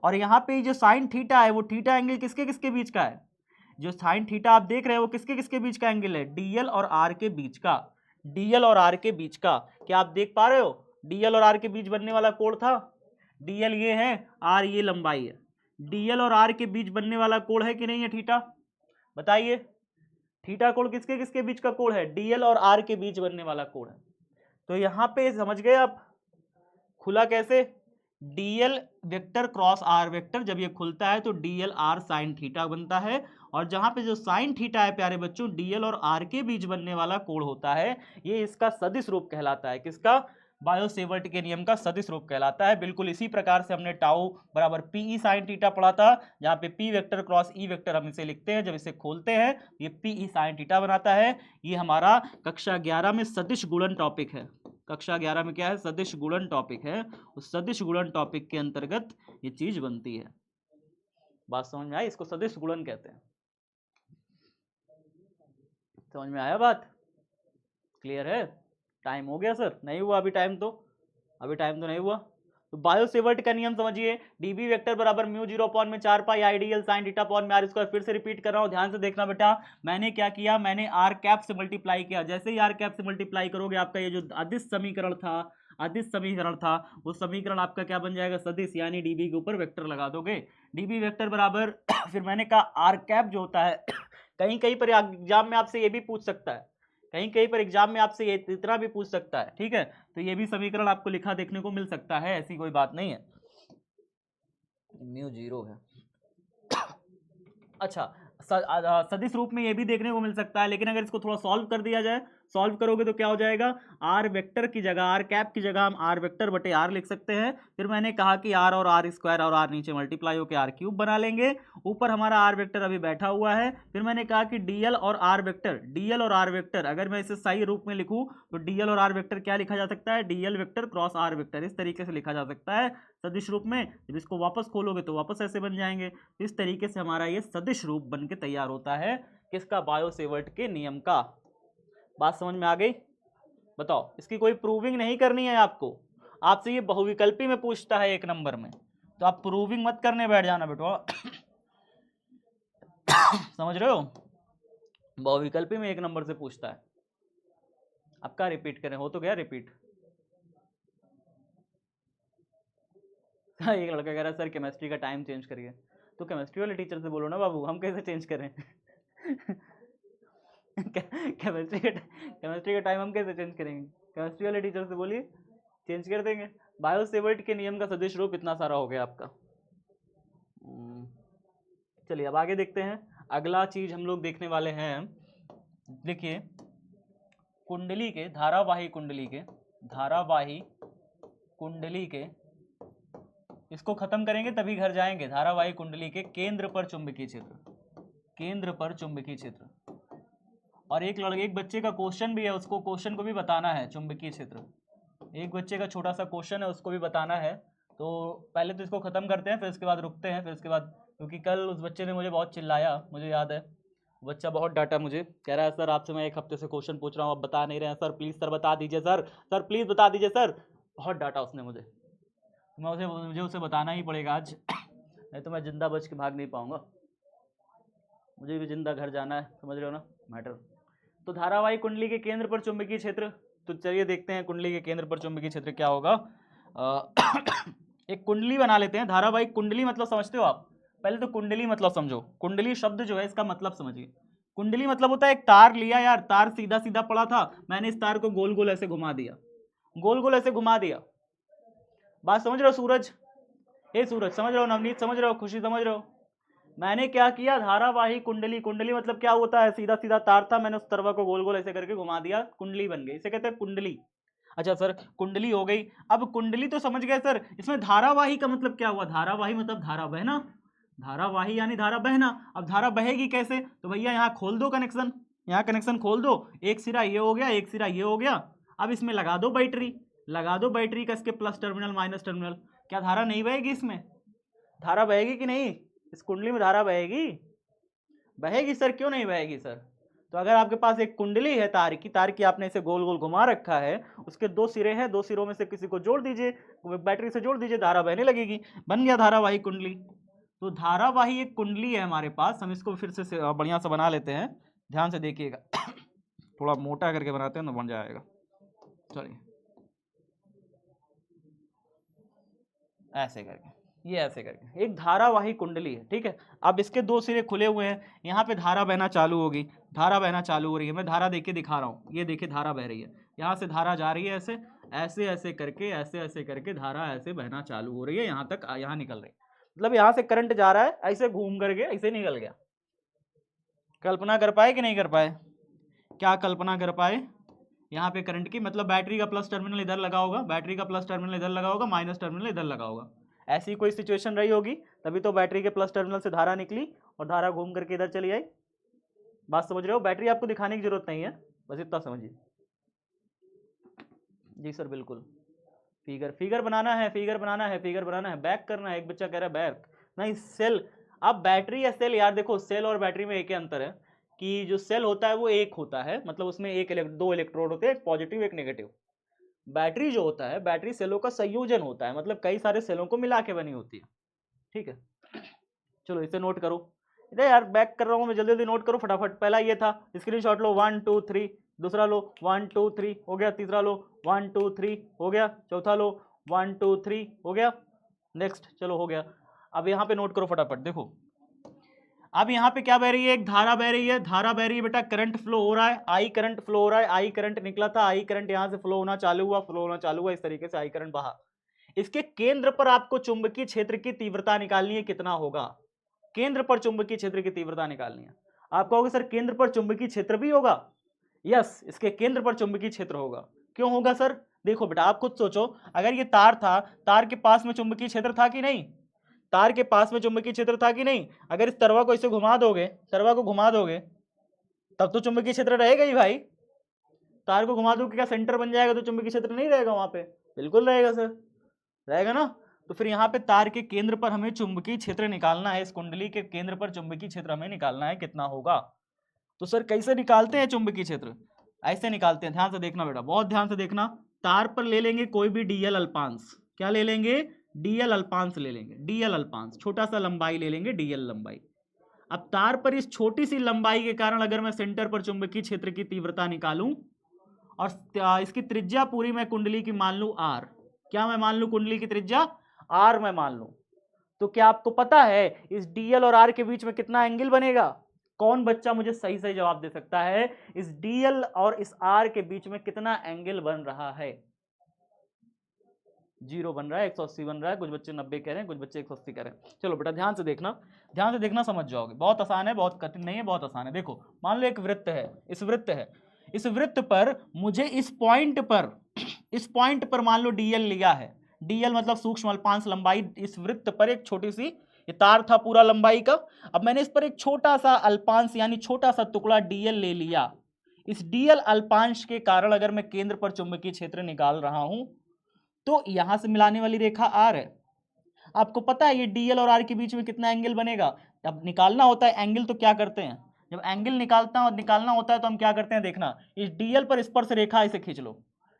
और यहाँ पे जो साइन थीटा है वो थीटा एंगल किसके किसके बीच का है, जो साइन थीटा आप देख रहे हैं वो किसके किसके बीच का एंगल है, डीएल और आर के बीच का, डीएल और आर के बीच का। क्या आप देख पा रहे हो, डीएल और आर के बीच बनने वाला कोण था, डीएल ये है, आर ये लंबाई है, डीएल और आर के बीच बनने वाला कोण है कि नहीं है थीटा, बताइए। थीटा कोण किसके किसके बीच का कोण है, डीएल और आर के बीच बनने वाला कोण है। तो यहां पे समझ गए आप, खुला कैसे, DL vector cross r vector जब ये खुलता है तो डीएल आर साइन थीटा बनता है। और जहां पे जो साइन थीटा है प्यारे बच्चों, डीएल और आर के बीच बनने वाला कोण होता है, ये इसका सदिश रूप कहलाता है। किसका, बायो-सेवर्ट के नियम का सदिश रूप कहलाता है। बिल्कुल इसी प्रकार से हमने टाउ बराबर पीई साइन थीटा पढ़ा था, जहां पे P vector cross E vector हम इसे लिखते हैं, जब इसे खोलते हैं ये पीई साइन थीटा बनाता है। ये हमारा कक्षा 11 में सदिश गुणन टॉपिक है। कक्षा 11 में क्या है, सदिश गुणन टॉपिक है। उस सदिश गुणन टॉपिक के अंतर्गत ये चीज बनती है। बात समझ में आई, इसको सदिश गुणन कहते हैं। समझ में आया बात, क्लियर है। टाइम हो गया सर, नहीं हुआ अभी टाइम तो, अभी टाइम तो नहीं हुआ। तो बायो-सेवर्ट का नियम समझिए, डीबी वेक्टर बराबर mu 0/4 pi ideal sine theta upon में आर स्क्वायर। फिर से रिपीट कर रहा हूं, ध्यान से देखना बेटा। मैंने क्या किया, मैंने आर कैप से मल्टीप्लाई किया। जैसे ही आर कैप से मल्टीप्लाई करोगे आपका ये जो अदिश समीकरण था, अदिश समीकरण था, वो समीकरण आपका क्या बन जाएगा, सदिश, यानी डीबी के ऊपर वेक्टर लगा दोगे। डीबी वेक्टर बराबर फिर मैंने कहा आर कैप जो होता है कहीं कहीं पर एग्जाम में आपसे ये भी पूछ सकता है, कहीं कहीं पर एग्जाम में आपसे ये इतना भी पूछ सकता है, ठीक है। तो ये भी समीकरण आपको लिखा देखने को मिल सकता है, ऐसी कोई बात नहीं है। म्यू 0 है अच्छा, सदिश रूप में ये भी देखने को मिल सकता है, लेकिन अगर इसको थोड़ा सॉल्व कर दिया जाए, सॉल्व करोगे तो क्या हो जाएगा, आर वेक्टर की जगह, आर कैप की जगह हम आर वेक्टर बटे आर लिख सकते हैं। फिर मैंने कहा कि आर और आर स्क्वायर और आर नीचे मल्टीप्लाई होकर आर क्यूब बना लेंगे, ऊपर हमारा आर वेक्टर अभी बैठा हुआ है। फिर मैंने कहा कि डीएल और आर वेक्टर, डीएल और आर वेक्टर अगर मैं इसे सही रूप में लिखूं तो डीएल और आर वेक्टर क्या लिखा जा सकता है, DL vector cross r vector, इस तरीके से लिखा जा सकता है सदिश रूप में। जब इसको वापस खोलोगे तो वापस ऐसे बन जाएंगे। इस तरीके से हमारा ये सदिश रूप बन के तैयार होता है, किसका, बायो-सेवर्ट के नियम का। बात समझ में आ गई, बताओ। इसकी कोई प्रूविंग नहीं करनी है आपको, आपसे ये बहुविकल्पी में पूछता है 1 नंबर में, तो आप प्रूविंग मत करने बैठ जाना बेटा समझ रहे हो, बहुविकल्पी में 1 नंबर से पूछता है। आपका रिपीट करें, हो तो गया रिपीट एक लड़का कह रहा है सर केमिस्ट्री का टाइम चेंज करिए। तो केमिस्ट्री वाले टीचर से बोलो ना बाबू, हम कैसे चेंज करें केमिस्ट्री का टाइम हम कैसे चेंज करेंगे, केमिस्ट्री वाले टीचर से बोलिए, चेंज कर देंगे। बायो-सेवर्ट के नियम का सदिश रूप इतना सारा हो गया आपका। चलिए अब आगे देखते हैं। अगला चीज हम लोग देखने वाले हैं, देखिए कुंडली के, धारावाही कुंडली के, धारावाही कुंडली के, इसको खत्म करेंगे तभी घर जाएंगे। धारावाही कुंडली के केंद्र पर चुंबकीय क्षेत्र, केंद्र पर चुंबकीय क्षेत्र। और एक बच्चे का क्वेश्चन भी है, उसको क्वेश्चन को भी बताना है, चुंबकीय क्षेत्र। एक बच्चे का छोटा सा क्वेश्चन है, उसको भी बताना है। तो पहले तो इसको खत्म करते हैं, फिर इसके बाद रुकते हैं, फिर इसके बाद, क्योंकि कल उस बच्चे ने मुझे बहुत चिल्लाया, मुझे याद है, बच्चा बहुत डांटा मुझे, कह रहा है सर आपसे मैं 1 हफ्ते से क्वेश्चन पूछ रहा हूँ, आप बता नहीं रहे हैं सर, प्लीज़ सर बता दीजिए सर, सर प्लीज़ बता दीजिए सर। बहुत डांटा उसने मुझे मुझे उसे बताना ही पड़ेगा आज नहीं तो मैं जिंदा बच के भाग नहीं पाऊंगा, मुझे भी जिंदा घर जाना है, समझ रहे हो ना मैटर। तो धारावाही कुंडली के केंद्र पर चुंबकीय क्षेत्र, तो चलिए देखते हैं कुंडली के केंद्र पर चुंबकीय क्षेत्र क्या होगा। एक कुंडली बना लेते हैं। धारावाही कुंडली मतलब समझते हो आप, पहले तो कुंडली मतलब समझो। कुंडली शब्द जो है इसका मतलब समझिए। कुंडली मतलब होता है एक तार लिया यार, तार सीधा सीधा पड़ा था, मैंने इस तार को गोल गोल ऐसे घुमा दिया, गोल गोल ऐसे घुमा दिया। बात समझ रहे हो सूरज, हे सूरज समझ रहे हो, नवनीत समझ रहे हो, खुशी समझ रहे हो। मैंने क्या किया, धारावाही कुंडली, कुंडली मतलब क्या होता है, सीधा सीधा तार था, मैंने उस तरवा को गोल गोल ऐसे करके घुमा दिया, कुंडली बन गई, इसे कहते हैं कुंडली। अच्छा सर कुंडली हो गई, अब कुंडली तो समझ गए सर, इसमें धारावाही का मतलब क्या हुआ, धारावाही मतलब धारा बहना, धारावाही यानी धारा बहना। अब धारा बहेगी कैसे, तो भैया यहाँ खोल दो कनेक्शन, यहाँ कनेक्शन खोल दो, एक सिरा ये हो गया, एक सिरा ये हो गया। अब इसमें लगा दो बैटरी, लगा दो बैटरी का इसके प्लस टर्मिनल माइनस टर्मिनल। क्या धारा नहीं बहेगी इसमें? धारा बहेगी कि नहीं? इस कुंडली में धारा बहेगी? बहेगी सर, क्यों नहीं बहेगी सर? तो अगर आपके पास एक कुंडली है तार की आपने इसे गोल गोल घुमा रखा है, उसके दो सिरे हैं, दो सिरों में से किसी को जोड़ दीजिए, बैटरी से जोड़ दीजिए, धारा बहने लगेगी, बन गया धारावाही कुंडली। तो धारावाही एक कुंडली है हमारे पास। हम इसको फिर से बढ़िया से बना लेते हैं, ध्यान से देखिएगा। थोड़ा मोटा करके बनाते हैं तो बन जाएगा। चलिए ऐसे करके, ये ऐसे करके एक धारावाही कुंडली है, ठीक है। अब इसके दो सिरे खुले हुए हैं, यहाँ पे धारा बहना चालू होगी, धारा बहना चालू हो रही है। मैं धारा देख के दिखा रहा हूँ, ये देखिए धारा बह रही है, यहाँ से धारा जा रही है ऐसे ऐसे ऐसे करके, ऐसे ऐसे करके धारा ऐसे बहना चालू हो रही है, यहाँ तक, यहाँ निकल रही है। मतलब यहाँ से करंट जा रहा है, ऐसे घूम करके ऐसे निकल गया। कल्पना कर पाए कि नहीं कर पाए? क्या कल्पना कर पाए? यहाँ पे करंट की, मतलब बैटरी का प्लस टर्मिनल इधर लगा होगा, बैटरी का प्लस टर्मिनल इधर लगा होगा, माइनस टर्मिनल इधर लगा होगा। ऐसी कोई सिचुएशन रही होगी, तभी तो बैटरी के प्लस टर्मिनल से धारा निकली और धारा घूम करके इधर चली आई। बात समझ रहे हो? बैटरी आपको दिखाने की जरूरत नहीं है, बस इतना समझिए। जी सर बिल्कुल। फिगर बनाना है, फिगर बनाना है, फिगर बनाना है, बैक करना है। एक बच्चा कह रहा है बैक नहीं, सेल। अब बैटरी या सेल, यार देखो सेल और बैटरी में एक ही अंतर है कि जो सेल होता है वो एक होता है, मतलब उसमें दो इलेक्ट्रोड होते हैं, एक पॉजिटिव एक नेगेटिव। बैटरी जो होता है, बैटरी सेलों का संयोजन होता है, मतलब कई सारे सेलों को मिला के बनी होती है, ठीक है। चलो इसे नोट करो। अरे यार बैक कर रहा हूँ मैं, जल्दी जल्दी नोट करो फटाफट। पहला ये था, स्क्रीनशॉट लो, 1 2 3। दूसरा लो 1 2 3 हो गया। तीसरा लो 1 2 3 हो गया। चौथा लो 1 2 3 हो गया। नेक्स्ट, चलो हो गया। अब यहाँ पे नोट करो फटाफट, देखो अब यहाँ पे क्या बह रही है? एक धारा बह रही है, धारा बह रही है बेटा, करंट फ्लो हो रहा है, आई करंट फ्लो हो रहा है, आई करंट निकला था, आई करंट यहाँ से फ्लो होना चालू हुआ, फ्लो होना चालू हुआ, इस तरीके से आई करंट बहा। इसके केंद्र पर आपको चुंबकीय क्षेत्र की तीव्रता निकालनी है, कितना होगा? केंद्र पर चुंबकीय क्षेत्र की तीव्रता निकालनी है। आप कहोगे सर केंद्र पर चुंबकीय क्षेत्र भी होगा? यस, इसके केंद्र पर चुंबकीय क्षेत्र होगा। क्यों होगा सर? देखो बेटा आप खुद सोचो, अगर ये तार था, तार के पास में चुंबकीय क्षेत्र था कि नहीं? तार के पास में चुंबकीय क्षेत्र था कि नहीं? अगर इस तरवा को इसे घुमा दोगे, तरवा को घुमा दोगे, तब तो चुंबकीय क्षेत्र रहेगा ही भाई। तार को घुमा दोगे क्या सेंटर बन जाएगा तो चुंबकीय क्षेत्र नहीं रहेगा वहां पे? बिल्कुल रहेगा सर, रहेगा ना। तो फिर यहाँ पे तार के केंद्र पर हमें चुंबकीय क्षेत्र निकालना है, इस कुंडली के केंद्र पर चुंबकीय क्षेत्र हमें निकालना है, कितना होगा? तो सर कैसे निकालते हैं चुंबकीय क्षेत्र? ऐसे निकालते हैं, ध्यान से देखना बेटा, बहुत ध्यान से देखना। तार पर ले लेंगे कोई भी डीएल अल्पांश। क्या ले लेंगे? डीएल अल्पांश ले लेंगे, डीएल अल्पांश, छोटा सा लंबाई ले लेंगे, डीएल लंबाई। अब तार पर इस छोटी सी लंबाई के कारण अगर मैं सेंटर पर चुंबकीय क्षेत्र की तीव्रता निकालूं और इसकी त्रिज्या पूरी मैं कुंडली की मान लूं आर। क्या मैं मान लूं कुंडली की त्रिज्या आर मैं मान लूं, तो क्या आपको पता है इस डीएल और आर के बीच में कितना एंगल बनेगा? कौन बच्चा मुझे सही सही जवाब दे सकता है, इस डीएल और इस आर के बीच में कितना एंगल बन रहा है? 0 बन रहा है, 180 बन रहा है, कुछ बच्चे 90 कह रहे हैं, कुछ बच्चे 180 कह रहे हैं। चलो बेटा ध्यान से देखना, ध्यान से देखना, समझ जाओगे। बहुत आसान है, बहुत कठिन नहीं है, बहुत आसान है। देखो मान लो एक वृत्त है, इस वृत्त है, इस वृत्त पर मुझे इस पॉइंट पर मान लो डीएल लिया है। डीएल मतलब सूक्ष्म अल्पांश लंबाई। इस वृत्त पर एक छोटी सी, ये तार था पूरा लंबाई का, अब मैंने इस पर एक छोटा सा अल्पांश यानी छोटा सा टुकड़ा डीएल ले लिया। इस डीएल अल्पांश के कारण अगर मैं केंद्र पर चुंबकीय क्षेत्र निकाल रहा हूं तो यहां से मिलाने वाली रेखा आर है। आपको पता है ये डीएल और आर के बीच में कितना एंगल बनेगा? जब निकालना होता है एंगल तो क्या करते हैं, जब एंगल निकालना होता है तो हम क्या करते हैं, देखना, इस डीएल पर स्पर्श रेखा इसे खींच लो,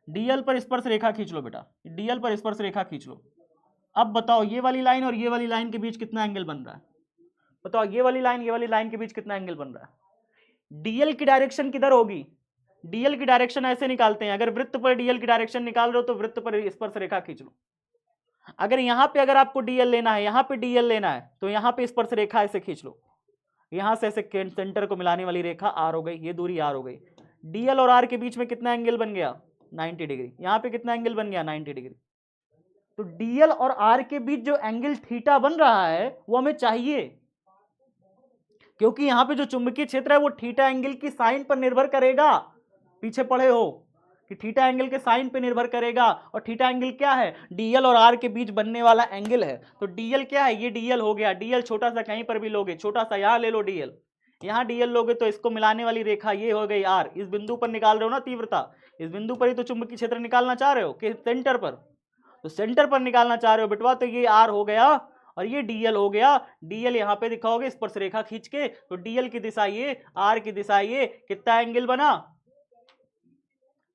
डीएल पर स्पर्श रेखा खींच लो बेटा, डीएल पर स्पर्श रेखा खींच लो। अब बताओ ये वाली लाइन और ये वाली लाइन के बीच कितना एंगल बन रहा है? बताओ ये वाली लाइन के बीच कितना एंगल बन रहा है? डीएल की डायरेक्शन किधर होगी? डीएल की डायरेक्शन ऐसे निकालते हैं, अगर वृत्त पर डीएल की डायरेक्शन निकाल रहे हो तो वृत्त पर स्पर्श रेखा खींच लो। अगर यहां पे अगर आपको डीएल लेना है, यहां पे डीएल लेना है तो यहां पे स्पर्श रेखा ऐसे खींच लो, यहां से ऐसे सेंटर को मिलाने वाली रेखा आर हो गई, ये दूरी आर हो गई। डीएल और आर के बीच में कितना एंगल बन गया? 90 डिग्री। यहां पे कितना एंगल बन गया? 90 डिग्री। तो डीएल और आर के बीच जो एंगल थीटा बन रहा है वो हमें चाहिए, क्योंकि यहां पे जो चुंबकीय क्षेत्र है वो थीटा एंगल की साइन पर निर्भर करेगा। पीछे पढ़े हो कि थीटा एंगल के साइन पे निर्भर करेगा, और थीटा एंगल क्या है? डीएल और आर के बीच बनने वाला एंगल है। तो डीएल क्या है? ये डीएल हो गया, डीएल छोटा सा कहीं पर भी लोगे, छोटा सा यहां ले लो डीएल, यहाँ डीएल लोगे तो इसको मिलाने वाली रेखा ये हो गई आर, इस बिंदु पर निकाल रहे हो ना तीव्रता, इस बिंदु पर ही तो चुंबकीय क्षेत्र निकालना चाह रहे हो कि सेंटर पर, तो सेंटर पर निकालना चाह रहे हो बेटवा, तो ये आर हो गया और ये डीएल हो गया। डीएल यहाँ पे दिखाओगे स्पर्श रेखा खींच के, तो डीएल की दिशा ये, आर की दिशा ये, कितना एंगल बना,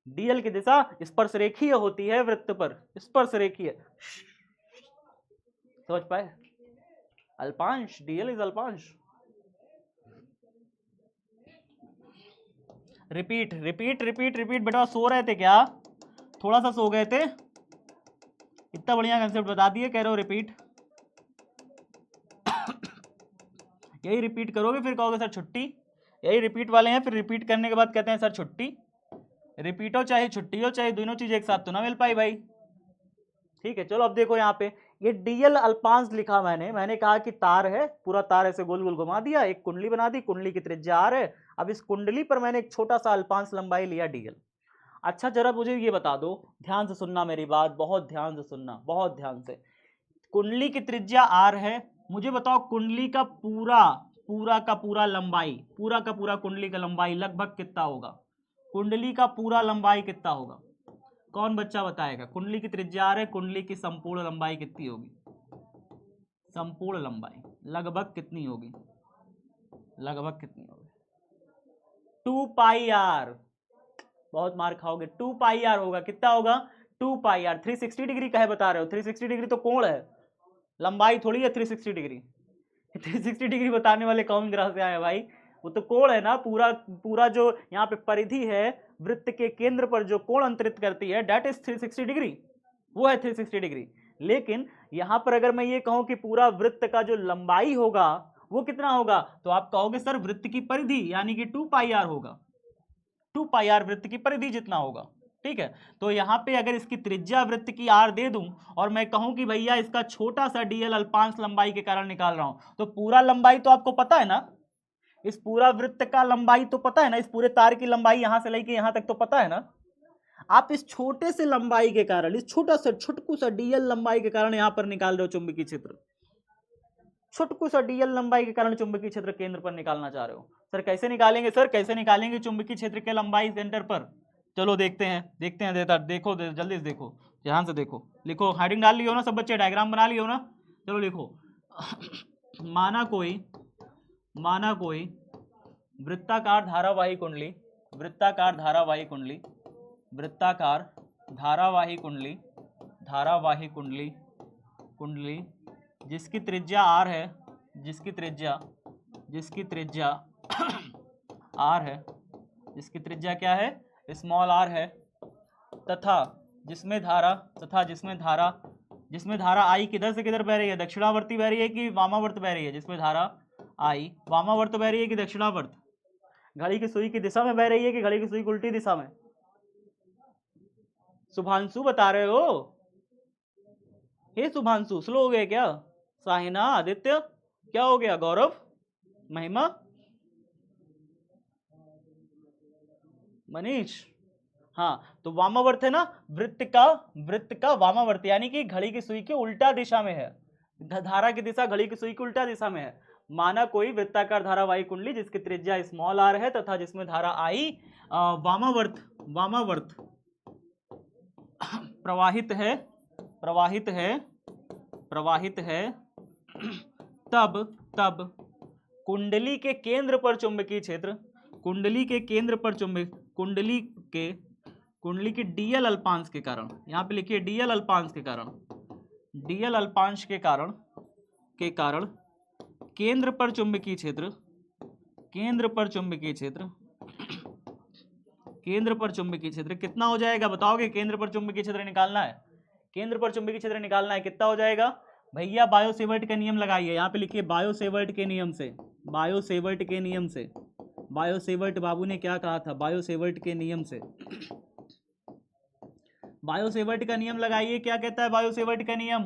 डीएल की दिशा स्पर्श रेखीय होती है वृत्त पर, स्पर्श रेखीय, समझ पाए, अल्पांश, डीएल इज अल्पांश। Repeat repeat repeat repeat. बेटा सो रहे थे क्या, थोड़ा सा सो गए थे, इतना बढ़िया कंसेप्ट बता दिए, कह रहे हो रिपीट। यही रिपीट करोगे फिर कहोगे सर छुट्टी, यही रिपीट वाले हैं, फिर रिपीट करने के बाद कहते हैं सर छुट्टी। रिपीट हो चाहे छुट्टी हो, चाहे दोनों चीज एक साथ तो ना मिल पाई भाई। ठीक है, चलो अब देखो यहाँ पे ये डीएल अल्पांश लिखा मैंने कहा कि तार है, पूरा तार ऐसे गोल गोल घुमा दिया, एक कुंडली बना दी, कुंडली की त्रिज्या आर है, अब इस कुंडली पर मैंने एक छोटा सा अल्पांश लंबाई लिया डीएल। अच्छा जरा मुझे ये बता दो, ध्यान से सुनना मेरी बात, बहुत ध्यान से सुनना, बहुत ध्यान से। कुंडली की त्रिज्या आर है, मुझे बताओ कुंडली का पूरा लंबाई, पूरा का पूरा कुंडली का लंबाई लगभग कितना होगा, कुंडली का पूरा लंबाई कितना होगा, कौन बच्चा बताएगा। कुंडली की त्रिज्या आर है, कुंडली की संपूर्ण लंबाई कितनी होगी, संपूर्ण लंबाई लगभग कितनी होगी, लगभग कितनी होगी, 2 पाई आर, बहुत मार खाओगे, 2 पाई आर होगा, कितना होगा, 2 पाई आर। 360 डिग्री कहे बता रहे हो, 360 डिग्री तो कोण है, लंबाई थोड़ी है 360 डिग्री। 360 डिग्री बताने वाले कौन ग्रह से आए भाई, वो तो कोण है ना, पूरा जो यहाँ पे परिधि है वृत्त के केंद्र पर जो कोण अंतरित करती है, डेट इज 360 डिग्री, वो है 360 डिग्री। लेकिन यहां पर अगर मैं ये कहूं कि पूरा वृत्त का जो लंबाई होगा वो कितना होगा, तो आप कहोगे सर वृत्त की परिधि यानी कि 2 पाई आर होगा, 2 पाई आर वृत्त की परिधि जितना होगा। ठीक है, तो यहां पे अगर इसकी त्रिज्या वृत्त की आर दे दूं और मैं कहूं कि भैया इसका छोटा सा डीएल अल्पांश लंबाई के कारण निकाल रहा हूं, तो पूरा लंबाई तो आपको पता है ना, इस पूरा वृत्त का लंबाई तो पता है ना, इस पूरे तार की लंबाई यहां से लेके यहां तक तो पता है ना। आप इस छोटे से लंबाई के कारण, इस छोटा सा छुटकू सा डीएल लंबाई के कारण यहां पर निकाल रहे हो चुंबकीय क्षेत्र, छुटकू सा डीएल लंबाई के कारण चुंबकीय क्षेत्र केंद्र पर निकालना चाह रहे हो। सर कैसे निकालेंगे, सर कैसे निकालेंगे चुंबकीय क्षेत्र के लंबाई सेंटर पर, चलो देखते हैं देखो जल्दी से देखो, ध्यान से देखो, लिखो, हेडिंग डाल लियो ना सब बच्चे, डायग्राम बना लियो ना, चलो लिखो। माना कोई वृत्ताकार धारावाही कुंडली, वृत्ताकार धारावाही कुंडली, वृत्ताकार धारावाही कुंडली, धारावाही कुंडली, कुंडली जिसकी त्रिज्या आर है, जिसकी त्रिज्या आर है, जिसकी त्रिज्या क्या है, स्मॉल आर है, तथा जिसमें धारा आई किधर से किधर बह रही है, दक्षिणावर्ती बह रही है कि वामावर्त बह रही है, जिसमें धारा आई वामावर्त बह रही है कि दक्षिणावर्त, घड़ी की सुई की दिशा में बह रही है कि घड़ी की सुई की उल्टी दिशा में, शुभांशु बता रहे हो, हे शुभांशु स्लो हो गए क्या, साहिना, आदित्य क्या हो गया, गौरव, महिमा, मनीष, हाँ तो वामावर्त है ना, वृत्त का वामावर्त यानी कि घड़ी की सुई के उल्टा दिशा में है, धारा की दिशा घड़ी की सुई की उल्टा दिशा में है। माना कोई वृत्ताकार धारावाही कुंडली जिसकी त्रिज्या स्मॉल आर है तथा जिसमें धारा आई वामावर्त प्रवाहित है तब कुंडली के केंद्र पर चुंबकीय क्षेत्र, कुंडली के डीएल अल्पांश के कारण, यहां पे लिखिए डीएल अल्पांश के कारण, केंद्र पर चुंबकीय क्षेत्र कितना हो जाएगा बताओगे, केंद्र पर चुंबकीय क्षेत्र निकालना है, केंद्र पर चुंबकीय क्षेत्र निकालना है, कितना हो जाएगा भैया, बायो-सेवर्ट का नियम लगाइए, यहाँ पे लिखिए बायो-सेवर्ट के नियम से, बायो-सेवर्ट बाबू ने क्या कहा था, बायो-सेवर्ट के नियम से, बायो-सेवर्ट का नियम लगाइए, क्या कहता है बायो-सेवर्ट का नियम,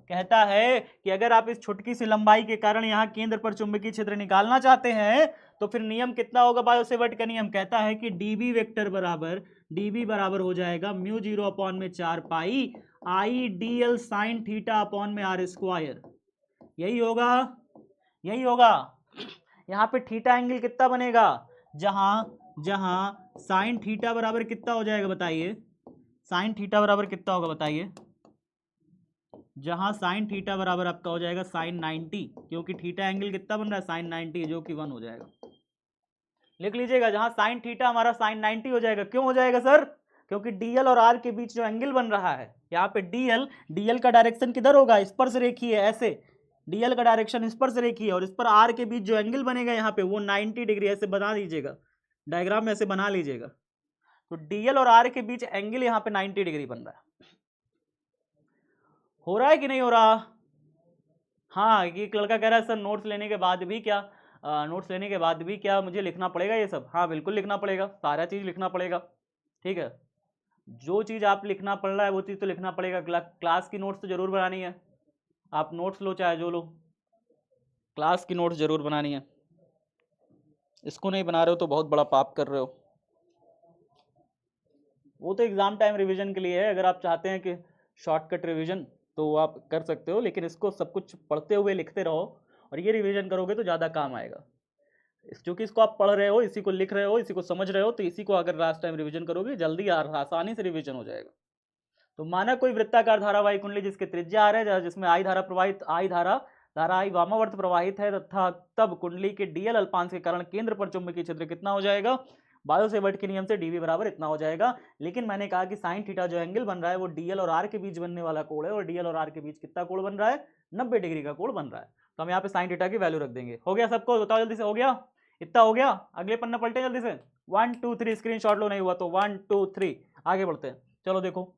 कहता है कि अगर आप इस छुटकी सी लंबाई के कारण यहाँ केंद्र पर चुंबकीय क्षेत्र निकालना चाहते हैं तो फिर नियम कितना होगा, बायो-सेवर्ट का नियम कहता है कि डीबी वेक्टर बराबर हो जाएगा μ0/4 पाई आई डीएल साइन थीटा अपॉन में आर स्क्वायर, यही होगा। यहाँ पे थीटा एंगल कितना बनेगा, जहां साइन थीटा बराबर कितना हो जाएगा बताइए, साइन थीटा बराबर कितना होगा बताइए, जहां साइन थीटा बराबर आपका हो जाएगा साइन 90, क्योंकि थीटा एंगल कितना बन रहा है साइन 90, जो कि 1 हो जाएगा। लिख लीजिएगा, जहां साइन थीटा हमारा साइन 90 हो जाएगा। क्यों हो जाएगा सर, क्योंकि डीएल और आर के बीच जो एंगल बन रहा है यहाँ पे डीएल का डायरेक्शन किधर होगा, स्पर्श रेखीय है, ऐसे डीएल का डायरेक्शन स्पर्श रेखीय है, और इस पर आर के बीच जो एंगल बनेगा यहाँ पे वो 90 डिग्री, ऐसे बना दीजिएगा, डायग्राम में ऐसे बना लीजिएगा। तो डीएल और आर के बीच एंगल यहाँ पे 90 डिग्री बन रहा है। हो रहा है कि नहीं हो रहा? हाँ, ये लड़का कह रहा है सर नोट्स लेने के बाद भी क्या, नोट्स लेने के बाद भी क्या मुझे लिखना पड़ेगा ये सब? हाँ बिल्कुल लिखना पड़ेगा, सारा चीज लिखना पड़ेगा, ठीक है। जो चीज आप लिखना पड़ रहा है वो चीज तो लिखना पड़ेगा। क्लास की नोट्स तो जरूर बनानी है, आप नोट्स लो चाहे जो लो, क्लास की नोट्स जरूर बनानी है। इसको नहीं बना रहे हो तो बहुत बड़ा पाप कर रहे हो। वो तो एग्जाम टाइम रिवीजन के लिए है, अगर आप चाहते हैं कि शॉर्टकट रिवीजन तो आप कर सकते हो, लेकिन इसको सब कुछ पढ़ते हुए लिखते रहो और ये रिवीजन करोगे तो ज़्यादा काम आएगा। क्योंकि इसको आप पढ़ रहे हो, इसी को लिख रहे हो, इसी को समझ रहे हो, तो इसी को अगर लास्ट टाइम रिवीजन करोगे जल्दी आसानी से रिवीजन हो जाएगा। तो माना कोई वृत्ताकार धारावाही कुंडली जिसके त्रिज्या आर है, जिसमें आई धारा आई वामावर्त प्रवाहित है, तथा तब कुंडली के डीएल अल्पांश के कारण केंद्र पर चुंबकीय क्षेत्र कितना हो जाएगा, बायो-सेवर्ट के नियम से डीवी बराबर इतना हो जाएगा। लेकिन मैंने कहा कि साइन थीटा जो एंगल बन रहा है वो डीएल और आर के बीच बनने वाला कोण है, और डीएल और आर के बीच कितना कोण बन रहा है, 90 डिग्री का कोण बन रहा है। तो हम यहाँ पे साइन थीटा की वैल्यू रख देंगे। हो गया सबको? बताओ जल्दी से, हो गया? इतना हो गया? अगले पन्ना पलटे जल्दी से, 1 2 3 स्क्रीनशॉट लो, नहीं हुआ तो 1 2 3 आगे बढ़ते हैं। चलो देखो,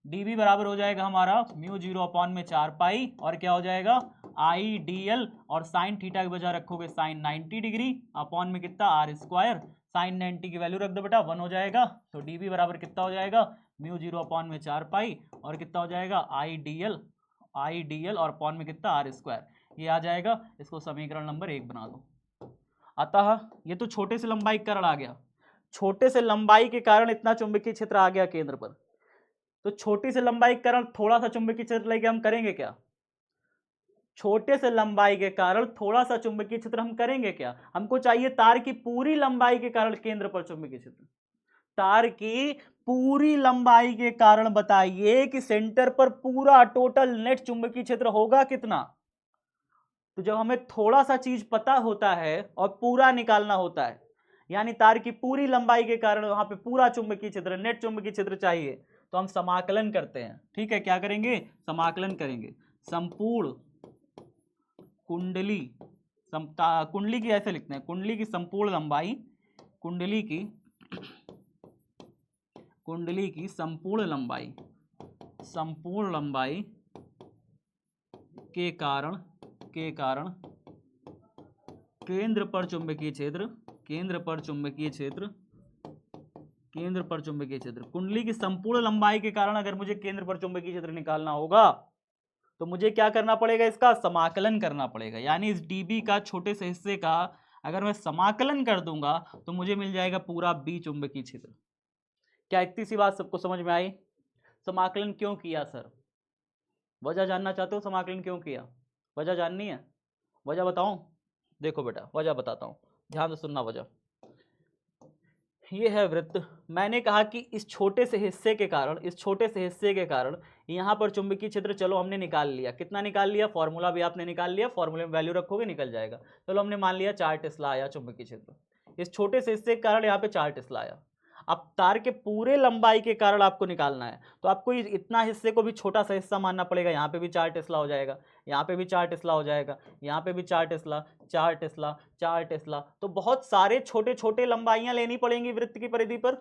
dv बराबर हो जाएगा हमारा म्यू 0/4 पाई, और क्या हो जाएगा आई डी एल, और साइन थीटा की बजाय रखोगे साइन 90 डिग्री अपॉन में कितना आर स्क्वायर, साइन 90 की वैल्यू रख दो बेटा, 1 हो जाएगा। तो dv बराबर कितना हो जाएगा म्यू 0/4 पाई, और कितना हो जाएगा आई डी एल और अपॉन में कितना आर स्क्वायर, ये आ जाएगा। इसको समीकरण नंबर 1 बना दो। अतः ये तो छोटे से लंबाई के कारण आ गया, छोटे से लंबाई के कारण इतना चुंबकीय क्षेत्र आ गया केंद्र पर। तो छोटी से लंबाई के कारण थोड़ा सा चुंबकीय क्षेत्र लेके हम करेंगे क्या, छोटे से लंबाई के कारण थोड़ा सा चुंबकीय क्षेत्र हम करेंगे क्या, हमको चाहिए तार की पूरी लंबाई के कारण केंद्र पर चुंबकीय क्षेत्र। तार की पूरी लंबाई के कारण बताइए कि सेंटर पर पूरा टोटल नेट चुंबकीय क्षेत्र होगा कितना। तो जब हमें थोड़ा सा चीज पता होता है और पूरा निकालना होता है, यानी तार की पूरी लंबाई के कारण वहां पे पूरा चुंबकीय क्षेत्र, नेट चुंबकीय क्षेत्र चाहिए, तो हम समाकलन करते हैं। ठीक है, क्या करेंगे, समाकलन करेंगे। संपूर्ण कुंडली, कुंडली की ऐसे लिखते हैं, कुंडली की संपूर्ण लंबाई, कुंडली की संपूर्ण लंबाई के कारण केंद्र पर चुंबकीय क्षेत्र, कुंडली की संपूर्ण लंबाई के कारण अगर मुझे केंद्र पर चुंबकीय क्षेत्र निकालना होगा तो मुझे क्या करना पड़ेगा, इसका समाकलन करना पड़ेगा। यानी इस डीबी का छोटे से हिस्से का अगर मैं समाकलन कर दूंगा तो मुझे मिल जाएगा पूरा बी चुंबकीय क्षेत्र। क्या इतनी सी बात सबको समझ में आई? समाकलन क्यों किया सर, वजह जानना चाहते हो, समाकलन क्यों किया, वजह जाननी है? वजह बताऊं? देखो बेटा वजह बताता हूं, ध्यान से सुनना। वजह ये है वृत्त, मैंने कहा कि इस छोटे से हिस्से के कारण यहाँ पर चुंबकीय क्षेत्र, चलो हमने निकाल लिया, कितना निकाल लिया, फॉर्मूला भी आपने निकाल लिया, फॉर्मूले में वैल्यू रखोगे निकल जाएगा। चलो हमने मान लिया 4 टेस्ला आया चुंबकीय क्षेत्र, इस छोटे से हिस्से के कारण यहाँ पे 4 टेस्ला आया। अब तार के पूरे लंबाई के कारण आपको निकालना है, तो आपको इतना हिस्से को भी छोटा सा हिस्सा मानना पड़ेगा। यहाँ पे भी 4 टेस्ला हो जाएगा, यहाँ पे भी 4 टेस्ला हो जाएगा, यहाँ पे भी 4 टेस्ला, 4 टेस्ला, 4 टेस्ला, तो बहुत सारे छोटे छोटे लंबाइयां लेनी पड़ेंगी वृत्त की परिधि पर।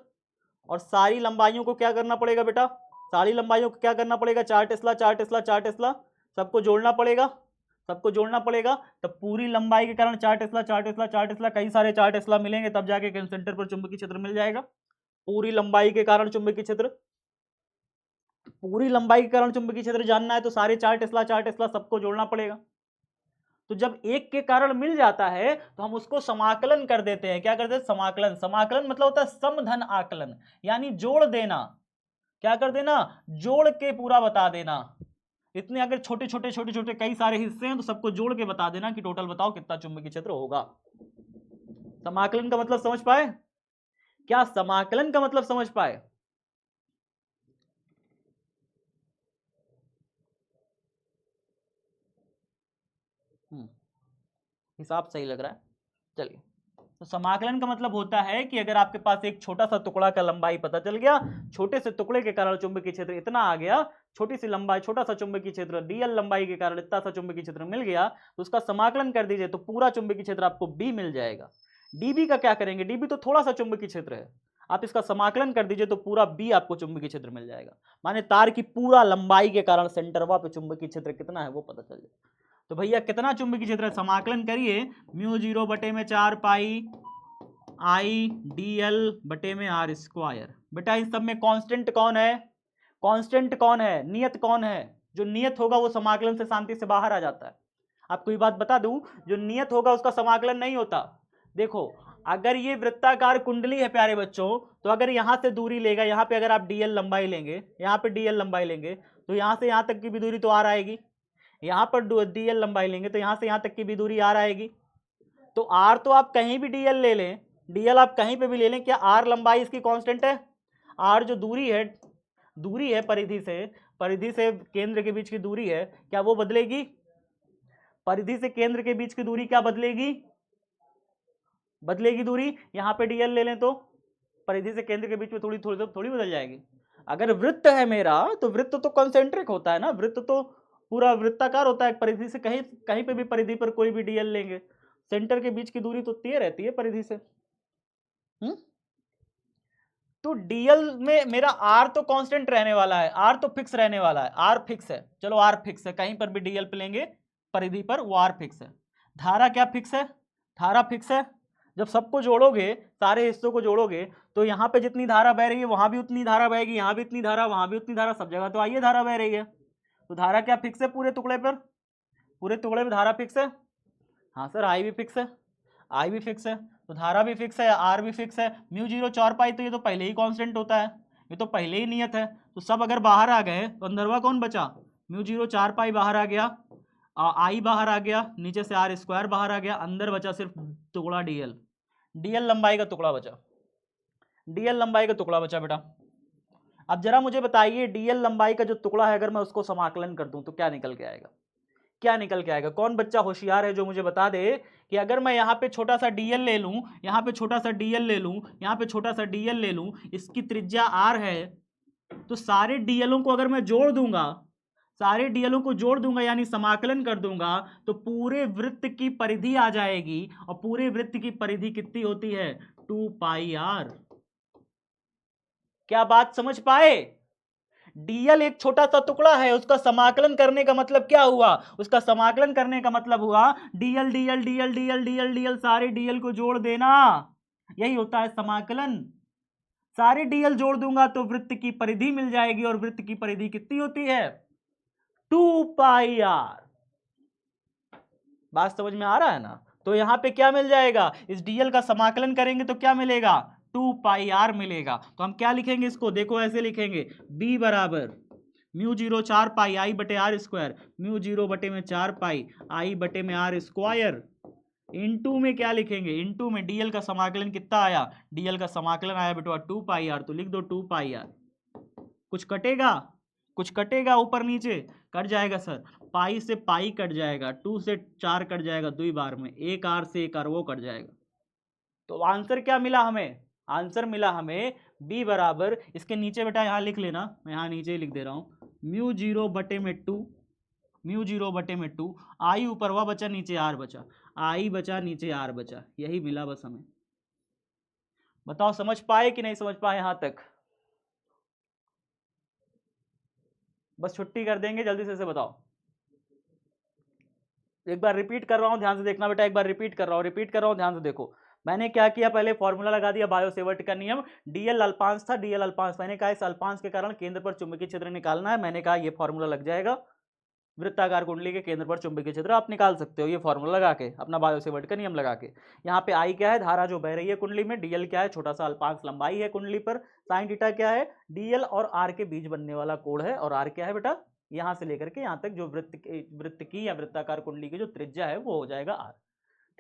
और सारी लंबाइयों को क्या करना पड़ेगा बेटा, सारी लंबाइयों को क्या करना पड़ेगा, 4 टेस्ला 4 टेस्ला 4 टेस्ला, सबको जोड़ना पड़ेगा, तब पूरी लंबाई के कारण 4 टेस्ला 4 टेस्ला 4 टेस्ला, कई सारे 4 टेस्ला मिलेंगे तब जाके सेंटर पर चुंबकीय क्षेत्र मिल जाएगा। पूरी लंबाई के कारण चुंबकीय क्षेत्र, जानना है तो सारे 4 टेस्ला सबको जोड़ना पड़ेगा। तो जब एक के कारण मिल जाता है तो हम उसको समाकलन कर देते हैं। क्या करते हैं, समाकलन मतलब होता है समधन आकलन, यानी जोड़ देना। क्या कर देना, जोड़ के पूरा बता देना। इतने अगर छोटे छोटे कई सारे हिस्से हैं तो सबको जोड़ के बता देना कि टोटल बताओ कितना चुंबकीय क्षेत्र होगा। समाकलन का मतलब समझ पाए? क्या समाकलन का मतलब समझ पाए? हिसाब सही लग रहा है। चलिए, तो समाकलन का मतलब होता है कि अगर आपके पास एक छोटा सा टुकड़ा का लंबाई पता चल गया, छोटे से टुकड़े के कारण चुंबकीय क्षेत्र इतना आ गया, छोटी सी लंबाई छोटा सा चुंबकीय क्षेत्र डीएल लंबाई के कारण इतना सा चुंबकीय क्षेत्र मिल गया, तो उसका समाकलन कर दीजिए तो पूरा चुंबकीय क्षेत्र आपको बी मिल जाएगा। डीबी का क्या करेंगे? डीबी तो थोड़ा सा चुंबकीय क्षेत्र है, आप इसका समाकलन कर दीजिए तो पूरा बी आपको चुंबकीय क्षेत्र मिल जाएगा। माने तार की पूरा लंबाई के कारण सेंटरवा पे चुंबकीय क्षेत्र कितना है वो पता चल जाए। तो भैया कितना चुंबकीय क्षेत्र है? समाकलन करिए, म्यू 0 बटे में 4 पाई आई डी एल बटे में आर स्क्वायर। बेटा इस सब में कांस्टेंट कौन है? कांस्टेंट कौन है? नियत कौन है? जो नियत होगा वो समाकलन से शांति से बाहर आ जाता है। आपको ये बात बता दूं, जो नियत होगा उसका समाकलन नहीं होता। देखो, अगर ये वृत्ताकार कुंडली है प्यारे बच्चों, तो अगर यहां से दूरी लेगा, यहां पे अगर आप डीएल लंबाई लेंगे, यहां पे डीएल लंबाई लेंगे, तो यहां से यहां तक की भी दूरी तो आर आएगी। यहां पर डीएल लंबाई लेंगे तो यहां से यहां तक की भी दूरी आर आएगी। तो आर तो आप कहीं भी डीएल ले लें, डीएल आप कहीं पे भी ले लें, क्या आर लंबाई इसकी कांस्टेंट है? आर जो दूरी है परिधि से केंद्र के बीच की दूरी है, क्या वो बदलेगी? परिधि से केंद्र के बीच की दूरी क्या बदलेगी? बदलेगी दूरी। यहां पे डीएल ले लें तो परिधि से केंद्र के बीच में थोड़ी बदल जाएगी। अगर वृत्त है मेरा तो वृत्त तो कॉन्सेंट्रिक होता है ना, वृत्त तो पूरा वृत्ताकार होता है। परिधि से कहीं कहीं पे भी परिधि पर कोई भी डीएल लेंगे, सेंटर के बीच की दूरी तो तय रहती है परिधि से। तो डीएल में मेरा आर तो कांस्टेंट रहने वाला है, आर तो फिक्स रहने वाला है, आर फिक्स है। चलो आर फिक्स है, कहीं पर भी डीएल पे लेंगे परिधि पर वो आर फिक्स है। धारा क्या फिक्स है? धारा फिक्स है। जब सबको जोड़ोगे, सारे हिस्सों को जोड़ोगे, तो यहां पे जितनी धारा बह रही है वहां भी उतनी धारा बहेगी, यहां भी इतनी धारा, वहां भी उतनी धारा, सब जगह तो आइए धारा बह रही है। तो धारा क्या फिक्स है? पूरे टुकड़े पर, पूरे टुकड़े में धारा फिक्स है। हाँ सर, आई भी फिक्स है, आई भी फिक्स है, तो धारा भी फिक्स है, आर भी फिक्स है। म्यू 0 4 पाई तो ये तो पहले ही कांस्टेंट होता है, ये तो पहले ही नियत है। तो सब अगर बाहर आ गए तो अंदरवा कौन बचा? म्यू 0 4 पाई बाहर आ गया, आई बाहर आ गया, नीचे से आर स्क्वायर बाहर आ गया, अंदर बचा सिर्फ टुकड़ा डीएल, डीएल लंबाई का टुकड़ा बचा, डीएल लंबाई का टुकड़ा बचा बेटा। अब जरा मुझे बताइए, डीएल लंबाई का जो टुकड़ा है अगर मैं उसको समाकलन कर दूं तो क्या निकल के आएगा? क्या निकल के आएगा? कौन बच्चा होशियार है जो मुझे बता दे कि अगर मैं यहाँ पे छोटा सा डीएल ले लूं, यहाँ पे छोटा सा डीएल ले लूं, यहाँ पे छोटा सा डीएल ले लूं, इसकी त्रिज्या आर है, तो सारे डीएलों को अगर मैं जोड़ दूंगा, सारे डीएलों को जोड़ दूंगा यानी समाकलन कर दूंगा, तो पूरे वृत्त की परिधि आ जाएगी। और पूरे वृत्त की परिधि कितनी होती है? 2 पाई आर। क्या बात समझ पाए? डीएल एक छोटा सा टुकड़ा है, उसका समाकलन करने का मतलब क्या हुआ? उसका समाकलन करने का मतलब हुआ DL DL DL DL DL DL, सारे डीएल को जोड़ देना, यही होता है समाकलन। सारे डीएल जोड़ दूंगा तो वृत्त की परिधि मिल जाएगी, और वृत्त की परिधि कितनी होती है? 2 पाई आर। बात समझ में आ रहा है ना? तो यहां पे क्या मिल जाएगा? इस डीएल का समाकलन करेंगे तो क्या मिलेगा? 2 पाई आर मिलेगा। तो हम क्या लिखेंगे इसको? देखो ऐसे लिखेंगे, बी बराबर म्यू 0 4 पाई आई बटे आर स्क्वायर, म्यू 0 बटे में 4 पाई आई बटे में आर स्क्वायर। इनटू में क्या लिखेंगे? इनटू में डीएल का समाकलन कितना आया? डीएल का समाकलन आया बेटा 2 पाई आर, तो लिख दो 2 पाई आर। कुछ कटेगा? कुछ कटेगा ऊपर नीचे? कट जाएगा सर, पाई से पाई कट जाएगा, 2 से 4 कट जाएगा 2 बार में, एक आर से एक आर वो कट जाएगा। तो आंसर क्या मिला हमें? आंसर मिला हमें बी बराबर, इसके नीचे बेटा यहां लिख लेना, मैं यहां नीचे ही लिख दे रहा हूं, म्यू 0 बटे में 2, म्यू 0 बटे में 2, आई ऊपर वह बचा, नीचे आर बचा, आई बचा नीचे आर बचा, यही मिला बस हमें। बताओ समझ पाए कि नहीं समझ पाए यहां तक? बस छुट्टी कर देंगे, जल्दी से बताओ। एक बार रिपीट कर रहा हूं, ध्यान से देखना बेटा, एक बार रिपीट कर रहा हूं, ध्यान से देखो। मैंने क्या किया? पहले फॉर्मूला लगा दिया बायो-सेवर्ट का नियम, डीएल अल्पांश था, डीएल अल्पांश, मैंने कहा इस अल्पांश के कारण केंद्र पर चुंबकीय क्षेत्र निकालना है, मैंने कहा ये फॉर्मूला लग जाएगा, वृत्ताकार कुंडली के केंद्र पर चुंबकीय क्षेत्र आप निकाल सकते हो ये फॉर्मूला लगा के, अपना बायो-सेवर्ट का नियम लगा के। यहाँ पे आई क्या है? धारा जो बह रही है कुंडली में, डीएल क्या है? छोटा सा अल्पांश लंबाई है कुंडली पर, साइन थीटा क्या है? डीएल और आर के बीच बनने वाला कोण है, और आर क्या है बेटा? यहां से लेकर के यहां तक जो वृत्त की या वृत्ताकार कुंडली की जो त्रिज्या है वो हो जाएगा आर।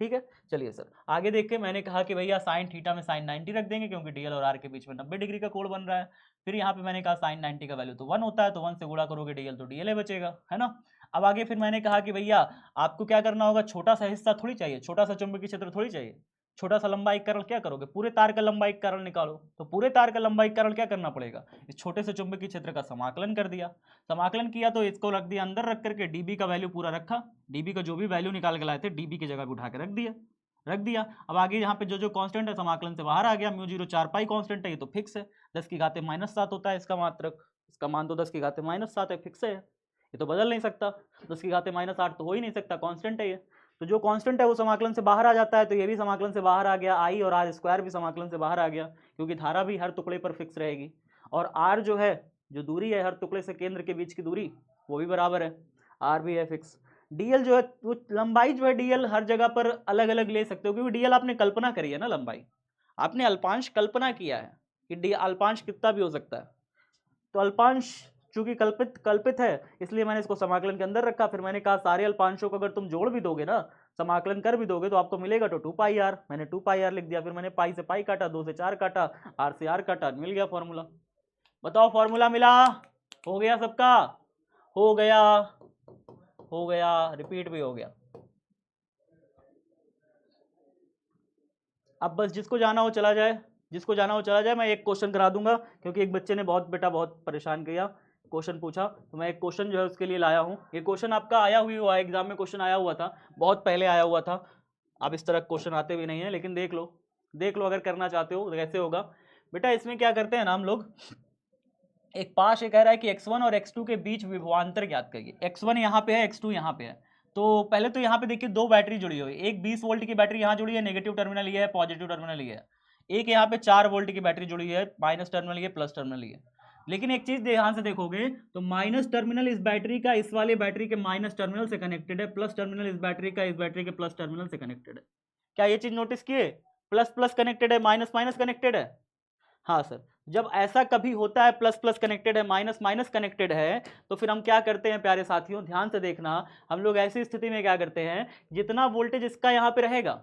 ठीक है, चलिए सर आगे देख के मैंने कहा कि भैया साइन थीटा में साइन 90 रख देंगे क्योंकि डीएल और आर के बीच में 90 डिग्री का कोण बन रहा है। फिर यहाँ पे मैंने कहा साइन 90 का वैल्यू तो 1 होता है, तो 1 से गुणा करोगे डीएल तो डीएल बचेगा, है ना। अब आगे फिर मैंने कहा कि भैया आपको क्या करना होगा, छोटा सा हिस्सा थोड़ी चाहिए, छोटा सा चुंबकीय क्षेत्र थोड़ी चाहिए, छोटा सा लंबा इक्करण क्या करोगे, पूरे तार का लंबा इक्करण निकालो। तो पूरे तार का लंबा इक्करण क्या करना पड़ेगा, इस छोटे से चुंबकीय क्षेत्र का समाकलन कर दिया। समाकलन किया तो इसको रख दिया अंदर रख करके, डीबी का वैल्यू पूरा रखा, डीबी का जो भी वैल्यू निकाल के लाए थे डीबी की जगह पे उठा के रख दिया। अब आगे यहाँ पे जो कांस्टेंट है समाकलन से बाहर आ गया, म्यू 0 4 पाई कांस्टेंट है, ये तो फिक्स है, 10 की घाते -7 होता है इसका मात्रक, इसका मान तो 10 की घाते -7 है, फिक्स है, ये तो बदल नहीं सकता, 10 की घाते -8 तो हो ही नहीं सकता, कांस्टेंट है ये। तो जो कांस्टेंट है वो समाकलन से बाहर आ जाता है, तो ये भी समाकलन से बाहर आ गया, आई और आर स्क्वायर भी समाकलन से बाहर आ गया, क्योंकि धारा भी हर टुकड़े पर फिक्स रहेगी, और आर जो है, जो दूरी है हर टुकड़े से केंद्र के बीच की दूरी, वो भी बराबर है, आर भी है फिक्स। डीएल जो है वो लंबाई जो है डीएल हर जगह पर अलग अलग ले सकते हो, क्योंकि डीएल आपने कल्पना करी है ना, लंबाई आपने अल्पांश कल्पना किया है कि डी अल्पांश कितना भी हो सकता है, तो अल्पांश चूंकि कल्पित है इसलिए मैंने इसको समाकलन के अंदर रखा। फिर मैंने कहा सारे अल्पांशों को अगर तुम जोड़ भी दोगे ना, समाकलन कर भी दोगे तो आपको मिलेगा तो 2 पाई आर, मैंने 2 पाई आर लिख दिया। फिर मैंने पाई से पाई काटा, 2 से 4 काटा, आर से आर काटा, मिल गया फॉर्मूला। बताओ फॉर्मूला मिला, हो गया सबका, हो गया, हो गया, रिपीट भी हो गया। अब बस जिसको जाना हो चला जाए, जिसको जाना हो चला जाए। मैं एक क्वेश्चन करा दूंगा क्योंकि एक बच्चे ने बहुत परेशान किया, क्वेश्चन पूछा, तो मैं एक क्वेश्चन जो है उसके लिए लाया हूँ। ये क्वेश्चन आपका आया हुआ है, एग्जाम में क्वेश्चन आया हुआ था, बहुत पहले आया हुआ था, अब इस तरह क्वेश्चन आते भी नहीं है, लेकिन देख लो अगर करना चाहते हो तो कैसे होगा बेटा। इसमें क्या करते हैं ना हम लोग, एक पास ये कह रहा है कि x1 और x2 के बीच विभवांतर ज्ञात करिए। x1 यहाँ पे है, x2 यहाँ पे है, तो पहले तो यहाँ पे देखिए दो बैटरी जुड़ी हुई है, एक 20 वोल्ट की बैटरी यहाँ जुड़ी है, नेगेटिव टर्मिनल ये है, पॉजिटिव टर्मिनल ये है। एक यहाँ पे 4 वोल्ट की बैटरी जुड़ी है, माइनस टर्मिनल ये, प्लस टर्मिनल ये। लेकिन एक चीज ध्यान से देखोगे तो माइनस टर्मिनल इस बैटरी का इस वाले बैटरी के माइनस टर्मिनल से कनेक्टेड है, प्लस टर्मिनल इस बैटरी का इस बैटरी के प्लस टर्मिनल से कनेक्टेड है। क्या ये चीज नोटिस किए, प्लस प्लस कनेक्टेड है, माइनस माइनस कनेक्टेड है। हाँ सर, जब ऐसा कभी होता है प्लस प्लस कनेक्टेड है, माइनस माइनस कनेक्टेड है, तो फिर हम क्या करते हैं प्यारे साथियों, ध्यान से देखना, हम लोग ऐसी स्थिति में क्या करते हैं, जितना वोल्टेज इसका यहाँ पे रहेगा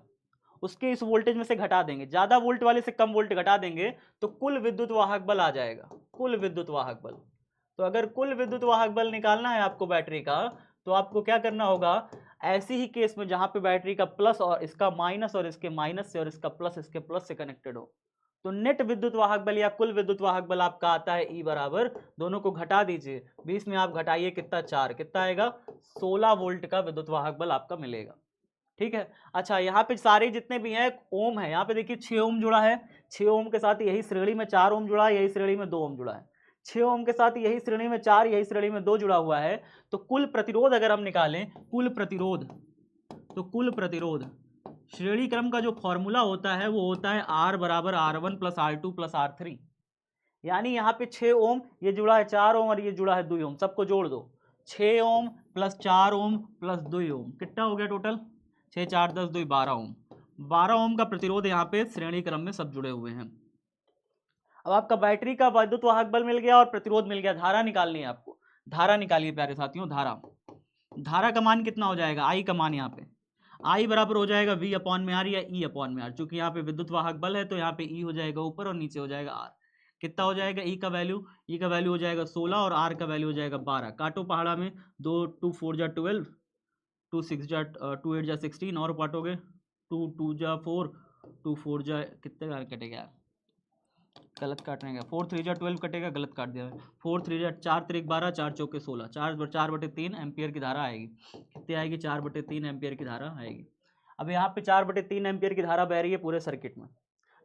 उसके इस वोल्टेज में से घटा देंगे, ज्यादा वोल्ट वाले से कम वोल्ट घटा देंगे, तो कुल विद्युत वाहक बल आ जाएगा, कुल विद्युत वाहक बल। तो अगर कुल विद्युत वाहक बल निकालना है आपको बैटरी का, तो आपको क्या करना होगा, ऐसी ही केस में जहां पे बैटरी का प्लस और इसका माइनस और इसके माइनस से और इसका प्लस इसके प्लस से कनेक्टेड हो, तो नेट विद्युत वाहक बल या कुल विद्युत वाहक बल आपका आता है E बराबर, दोनों को घटा दीजिए, 20 में आप घटाइए कितना, 4, कितना आएगा, 16 वोल्ट का विद्युत वाहक बल आपका मिलेगा। ठीक है, अच्छा यहाँ पे सारे जितने भी हैं ओम है, यहाँ पे देखिए 6 ओम जुड़ा है, 6 ओम के साथ यही श्रेणी में 4 ओम जुड़ा है, यही श्रेणी में 2 ओम जुड़ा है, 6 ओम के साथ यही श्रेणी में 4, यही श्रेणी में 2 जुड़ा हुआ है। तो कुल प्रतिरोध अगर हम निकालें, कुल प्रतिरोध, तो कुल प्रतिरोध श्रेणी क्रम का जो फॉर्मूला होता है वो होता है R बराबर R1 plus R2 plus R3। यानी यहाँ पे 6 ओम, ये जुड़ा है 4 ओम और ये जुड़ा है 2 ओम, सबको जोड़ दो, 6 ओम प्लस 4 ओम प्लस 2 ओम, कितना हो गया टोटल, 6 4 10 2 12 ओम। 12 ओम का प्रतिरोध यहाँ पे श्रेणी क्रम में सब जुड़े हुए हैं। अब आपका बैटरी का विद्युत वाहक बल मिल गया और प्रतिरोध मिल गया, धारा निकालनी है आपको, धारा निकालिए प्यारे साथियों, धारा का मान कितना हो जाएगा, आई का मान यहाँ पे I बराबर हो जाएगा V अपॉन में R या E अपॉन में R, चूंकि यहाँ पे विद्युत वाहक बल है तो यहाँ पे E हो जाएगा ऊपर और नीचे हो जाएगा R। कितना हो जाएगा E का वैल्यू हो जाएगा 16 और R का वैल्यू हो जाएगा 12। काटो पहाड़ा में, 2 2 4 जा 12, 2 6 जा 2 8 जा 16, और काटोगे 2 2 जा 4, 2 4 जा कितने बार कटेगा, गलत काटने का, 4 3 जा 12 कटेगा, गलत काट दिया, 4 3 जा 4 3 12, 4 चौके 16, 4/3 एम्पियर की धारा आएगी। कितनी आएगी, 4/3 एम्पियर की धारा आएगी। अब यहाँ पे 4/3 एम्पियर की धारा बह रही है पूरे सर्किट में,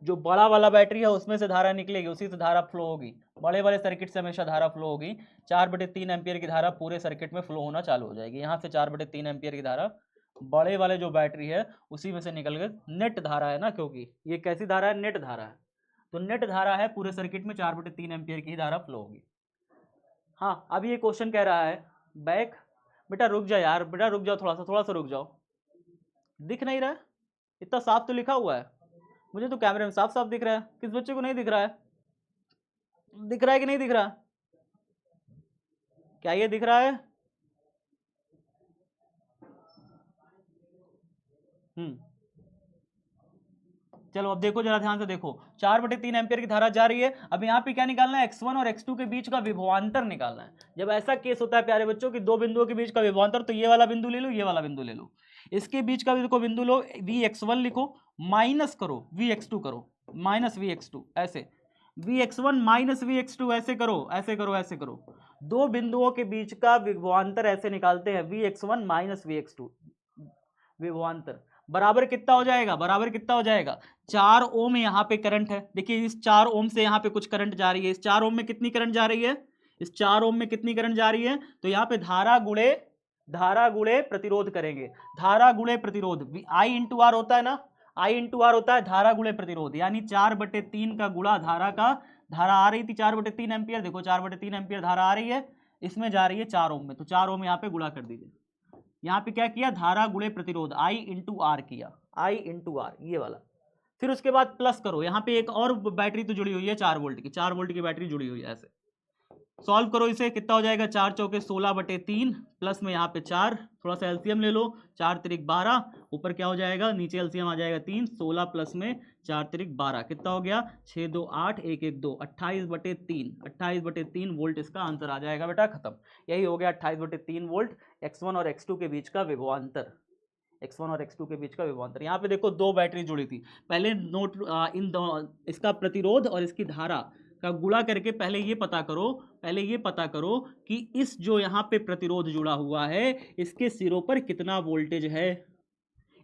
जो बड़ा वाला बैटरी है उसमें से धारा निकलेगी, उसी से धारा फ्लो होगी, बड़े वाले सर्किट से हमेशा धारा फ्लो होगी। 4/3 एम्पियर की धारा पूरे सर्किट में फ्लो होना चालू हो जाएगी। यहाँ से 4/3 एम्पियर की धारा बड़े वाले जो बैटरी है उसी में से निकल के, नेट धारा है ना, क्योंकि ये कैसी धारा है, नेट धारा है, तो नेट धारा है पूरे सर्किट में 4/3 एम्पियर की धारा फ्लो होगी। हाँ, अब ये क्वेश्चन कह रहा है बैक, बेटा रुक जा यार, बेटा रुक जाओ, थोड़ा सा रुक जाओ, दिख नहीं रहा है, इतना साफ तो लिखा हुआ है, मुझे तो कैमरे में साफ साफ दिख रहा है, किस बच्चे को नहीं दिख रहा है, दिख रहा है कि नहीं दिख रहा, क्या ये दिख रहा है? चलो अब देखो जरा ध्यान से देखो, 4/3 एम्पियर की धारा जा रही है। अब यहाँ पे क्या निकालना है, x1 और x2 के बीच का विभवांतर निकालना है। जब ऐसा केस होता है प्यारे बच्चों कि दो बिंदुओं के बीच का विभवांतर, तो ये वाला बिंदु ले लो, ये वाला बिंदु ले लो, इसके बीच का देखो बिंदु लो, vx1 लिखो, माइनस करो vx2 करो, माइनस vx2, ऐसे vx1 माइनस vx2, ऐसे करो ऐसे करो ऐसे करो। दो बिंदुओं के बीच का विभवांतर ऐसे निकालते हैं, vx1 माइनस vx2, विभवांतर बराबर कितना हो जाएगा, बराबर कितना हो जाएगा, 4 ओम यहाँ पे करंट है। देखिए इस 4 ओम से यहाँ पे कुछ करंट जा रही है, इस 4 ओम में कितनी करंट जा रही है, इस 4 ओम में कितनी करंट जा रही है, तो यहाँ पे धारा गुणे प्रतिरोध करेंगे, धारा गुणे प्रतिरोध, I इंटू आर होता है ना, I इंटू आर होता है धारा गुणे प्रतिरोध, यानी 4/3 का गुणा धारा का, धारा आ रही थी 4/3 एम्पियर, देखो 4/3 एम्पियर धारा आ रही है, इसमें जा रही है 4 ओम में, तो 4 ओम यहाँ पे गुणा कर दीजिए। यहाँ पे क्या किया, धारा गुणे प्रतिरोध I इंटू आर किया, I इंटू आर, ये वाला। फिर उसके बाद प्लस करो, यहाँ पे एक और बैटरी तो जुड़ी हुई है 4 वोल्ट की, 4 वोल्ट की बैटरी जुड़ी हुई है, ऐसे सॉल्व करो इसे, कितना हो जाएगा, 4 चौके 16/3, प्लस में यहाँ पे 4, थोड़ा सा एलसीएम ले लो, 4 त्रिक 12, ऊपर क्या हो जाएगा, नीचे एलसीएम आ जाएगा 3, 16 प्लस में 4 त्रिक 12, कितना हो गया, 6 2 8 1 1 2, 28/3, 28/3 वोल्ट इसका आंसर आ जाएगा बेटा, खत्म। यही हो गया 28/3 वोल्ट x1 और x2 के बीच का विभवांतर, x1 और x2 के बीच का विभवांतर। यहाँ पे देखो दो बैटरी जुड़ी थी, पहले नोट इसका प्रतिरोध और इसकी धारा का गुणा करके पहले ये पता करो कि इस जो यहाँ पे प्रतिरोध जुड़ा हुआ है इसके सिरों पर कितना वोल्टेज है।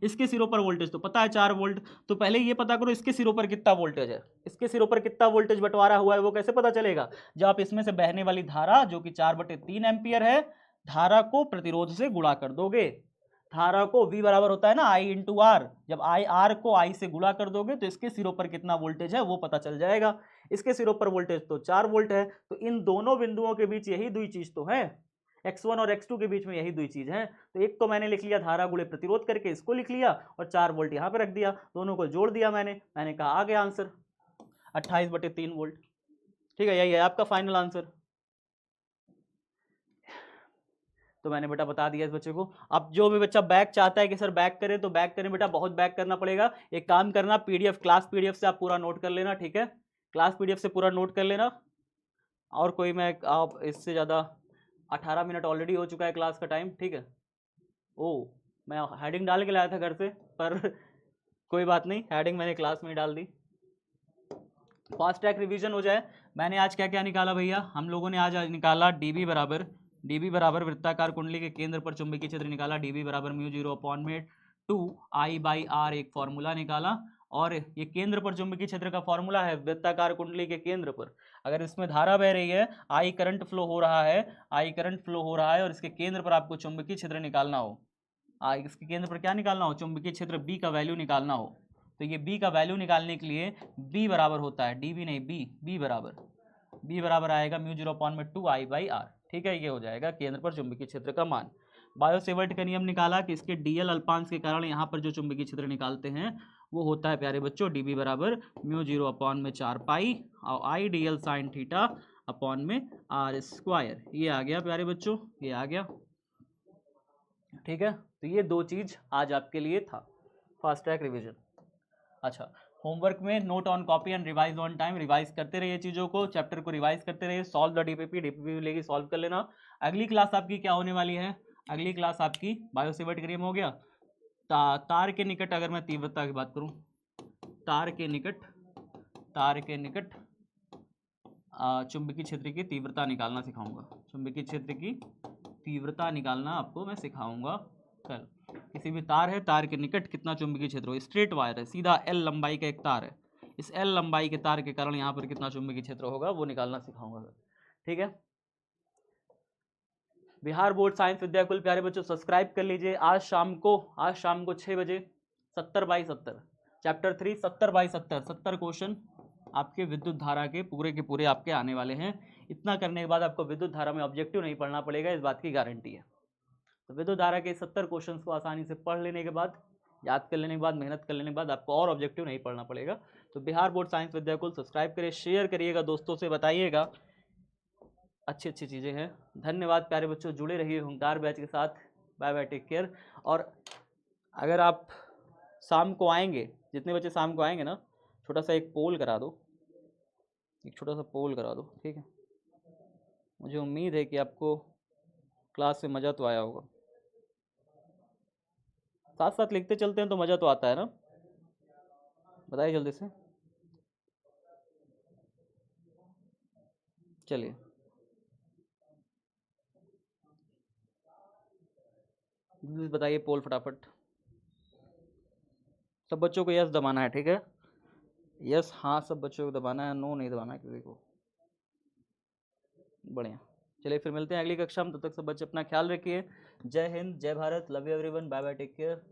इसके सिरों पर वोल्टेज तो पता है 4 वोल्ट, तो पहले ये पता करो इसके सिरों पर कितना वोल्टेज है, इसके सिरों पर कितना वोल्टेज बंटवारा हुआ है वो कैसे पता चलेगा, जब आप इसमें से बहने वाली धारा जो कि 4/3 एम्पियर है, धारा को प्रतिरोध से गुणा कर दोगे, धारा को V बराबर होता है ना I इंटू आर, जब आर को I से गुणा कर दोगे तो इसके सिरों पर कितना वोल्टेज है वो पता चल जाएगा। इसके सिरों पर वोल्टेज तो 4 वोल्ट है, तो इन दोनों बिंदुओं के बीच यही दुई चीज तो है, x1 और x2 के बीच में यही दुई चीज है। तो एक तो मैंने लिख लिया धारा गुणे प्रतिरोध करके, इसको लिख लिया और 4 वोल्ट यहाँ पे रख दिया, दोनों को जोड़ दिया मैंने कहा आ गया आंसर 28/3 वोल्ट। ठीक है, यही है आपका फाइनल आंसर। तो मैंने बेटा बता दिया इस बच्चे को। अब जो भी बच्चा बैक चाहता है कि सर बैक करें तो बैक करें बेटा, बहुत बैक करना पड़ेगा। एक काम करना, पीडीएफ क्लास पीडीएफ से आप पूरा नोट कर लेना, ठीक है, क्लास पीडीएफ से पूरा नोट कर लेना। और कोई मैं आप इससे ज़्यादा 18 मिनट ऑलरेडी हो चुका है क्लास का टाइम, ठीक है। ओ मैं हेडिंग डाल के लाया था घर से, पर कोई बात नहीं, हेडिंग मैंने क्लास में ही डाल दी। फास्ट ट्रैक रिवीजन हो जाए। मैंने आज क्या क्या निकाला भैया, हम लोगों ने आज निकाला डीबी बराबर वृत्ताकार कुंडली के केंद्र पर चुंबकीय क्षेत्र निकाला, डीबी बराबर μ0/2I/r, एक फॉर्मूला निकाला। और ये केंद्र पर चुंबकीय क्षेत्र का फॉर्मूला है, वृत्ताकार कुंडली के केंद्र पर अगर इसमें धारा बह रही है, I करंट फ्लो हो रहा है और इसके केंद्र पर आपको चुंबकीय क्षेत्र निकालना हो, इसके केंद्र पर क्या निकालना हो, चुंबकीय क्षेत्र B का वैल्यू निकालना हो, तो ये B का वैल्यू निकालने के लिए B बराबर होता है, DB नहीं B बराबर आएगा μ0/2I/r, ठीक है। ये हो जाएगा केंद्र पर चुंबकीय क्षेत्र का मान। बायो-सेवर्ट का नियम निकाला कि इसके डीएल अल्पांश के कारण यहाँ पर जो चुंबकीय क्षेत्र निकालते हैं वो होता है प्यारे बच्चों डीबी बराबर μ0/4 और I D L sine theta upon में आर स्क्वायर। ये आ गया प्यारे बच्चों, ये आ गया, ठीक है। तो ये दो चीज आज आपके लिए था फास्ट ट्रैक रिवीजन। अच्छा, होमवर्क में note on copy and revise on time, revise करते रहिए चीज़ों को, चैप्टर को रिवाइज करते रहिए, सॉल्व द डीपीपी लेके सॉल्व कर लेना। अगली क्लास आपकी क्या होने वाली है, अगली क्लास आपकी बायो-सेवर्ट क्रियम हो गया। तार के निकट, अगर मैं तीव्रता की बात करूं, तार के निकट चुंबकीय क्षेत्र की तीव्रता निकालना सिखाऊंगा, चुंबकीय क्षेत्र की तीव्रता निकालना आपको मैं सिखाऊंगा कल। किसी भी तार है, तार के निकट कितना चुंबकीय क्षेत्र हो, स्ट्रेट वायर है, सीधा एल लंबाई का एक तार है, इस एल लंबाई के तार के कारण यहाँ पर कितना चुंबकीय क्षेत्र होगा वो निकालना सिखाऊंगा, ठीक है। बिहार बोर्ड साइंस विद्याकुल प्यारे बच्चों सब्सक्राइब कर लीजिए। आज शाम को 6 बजे 70/70 चैप्टर 3 70/70 70 क्वेश्चन आपके विद्युत धारा के पूरे आपके आने वाले हैं। इतना करने के बाद आपको विद्युत धारा में ऑब्जेक्टिव नहीं पढ़ना पड़ेगा, इस बात की गारंटी है। तो विद्युत धारा के 70 क्वेश्चंस को आसानी से पढ़ लेने के बाद, याद कर लेने के बाद, मेहनत कर लेने के बाद आपको और ऑब्जेक्टिव नहीं पढ़ना पड़ेगा। तो Bihar board science Vidyakul subscribe करिए, शेयर करिएगा, दोस्तों से बताइएगा, अच्छी चीज़ें हैं। धन्यवाद प्यारे बच्चों, जुड़े रहिए हुंकार बैच के साथ। Bye bye, take care. और अगर आप शाम को आएंगे जितने बच्चे शाम को आएंगे ना, छोटा सा एक पोल करा दो, एक छोटा सा पोल करा दो, ठीक है। मुझे उम्मीद है कि आपको क्लास में मज़ा तो आया होगा। साथ साथ लिखते चलते हैं तो मज़ा तो आता है ना, बताइए जल्दी से। चलिए, जल्दी बताइए पोल फटाफट। सब बच्चों को यस दबाना है, ठीक है। यस हाँ सब बच्चों को दबाना है, नो नहीं दबाना है किसी को। बढ़िया। चलिए फिर मिलते हैं अगली कक्षा में, तब तक सब बच्चे अपना ख्याल रखिए। जय हिंद, जय Bharat, love you everyone, bye bye, take care.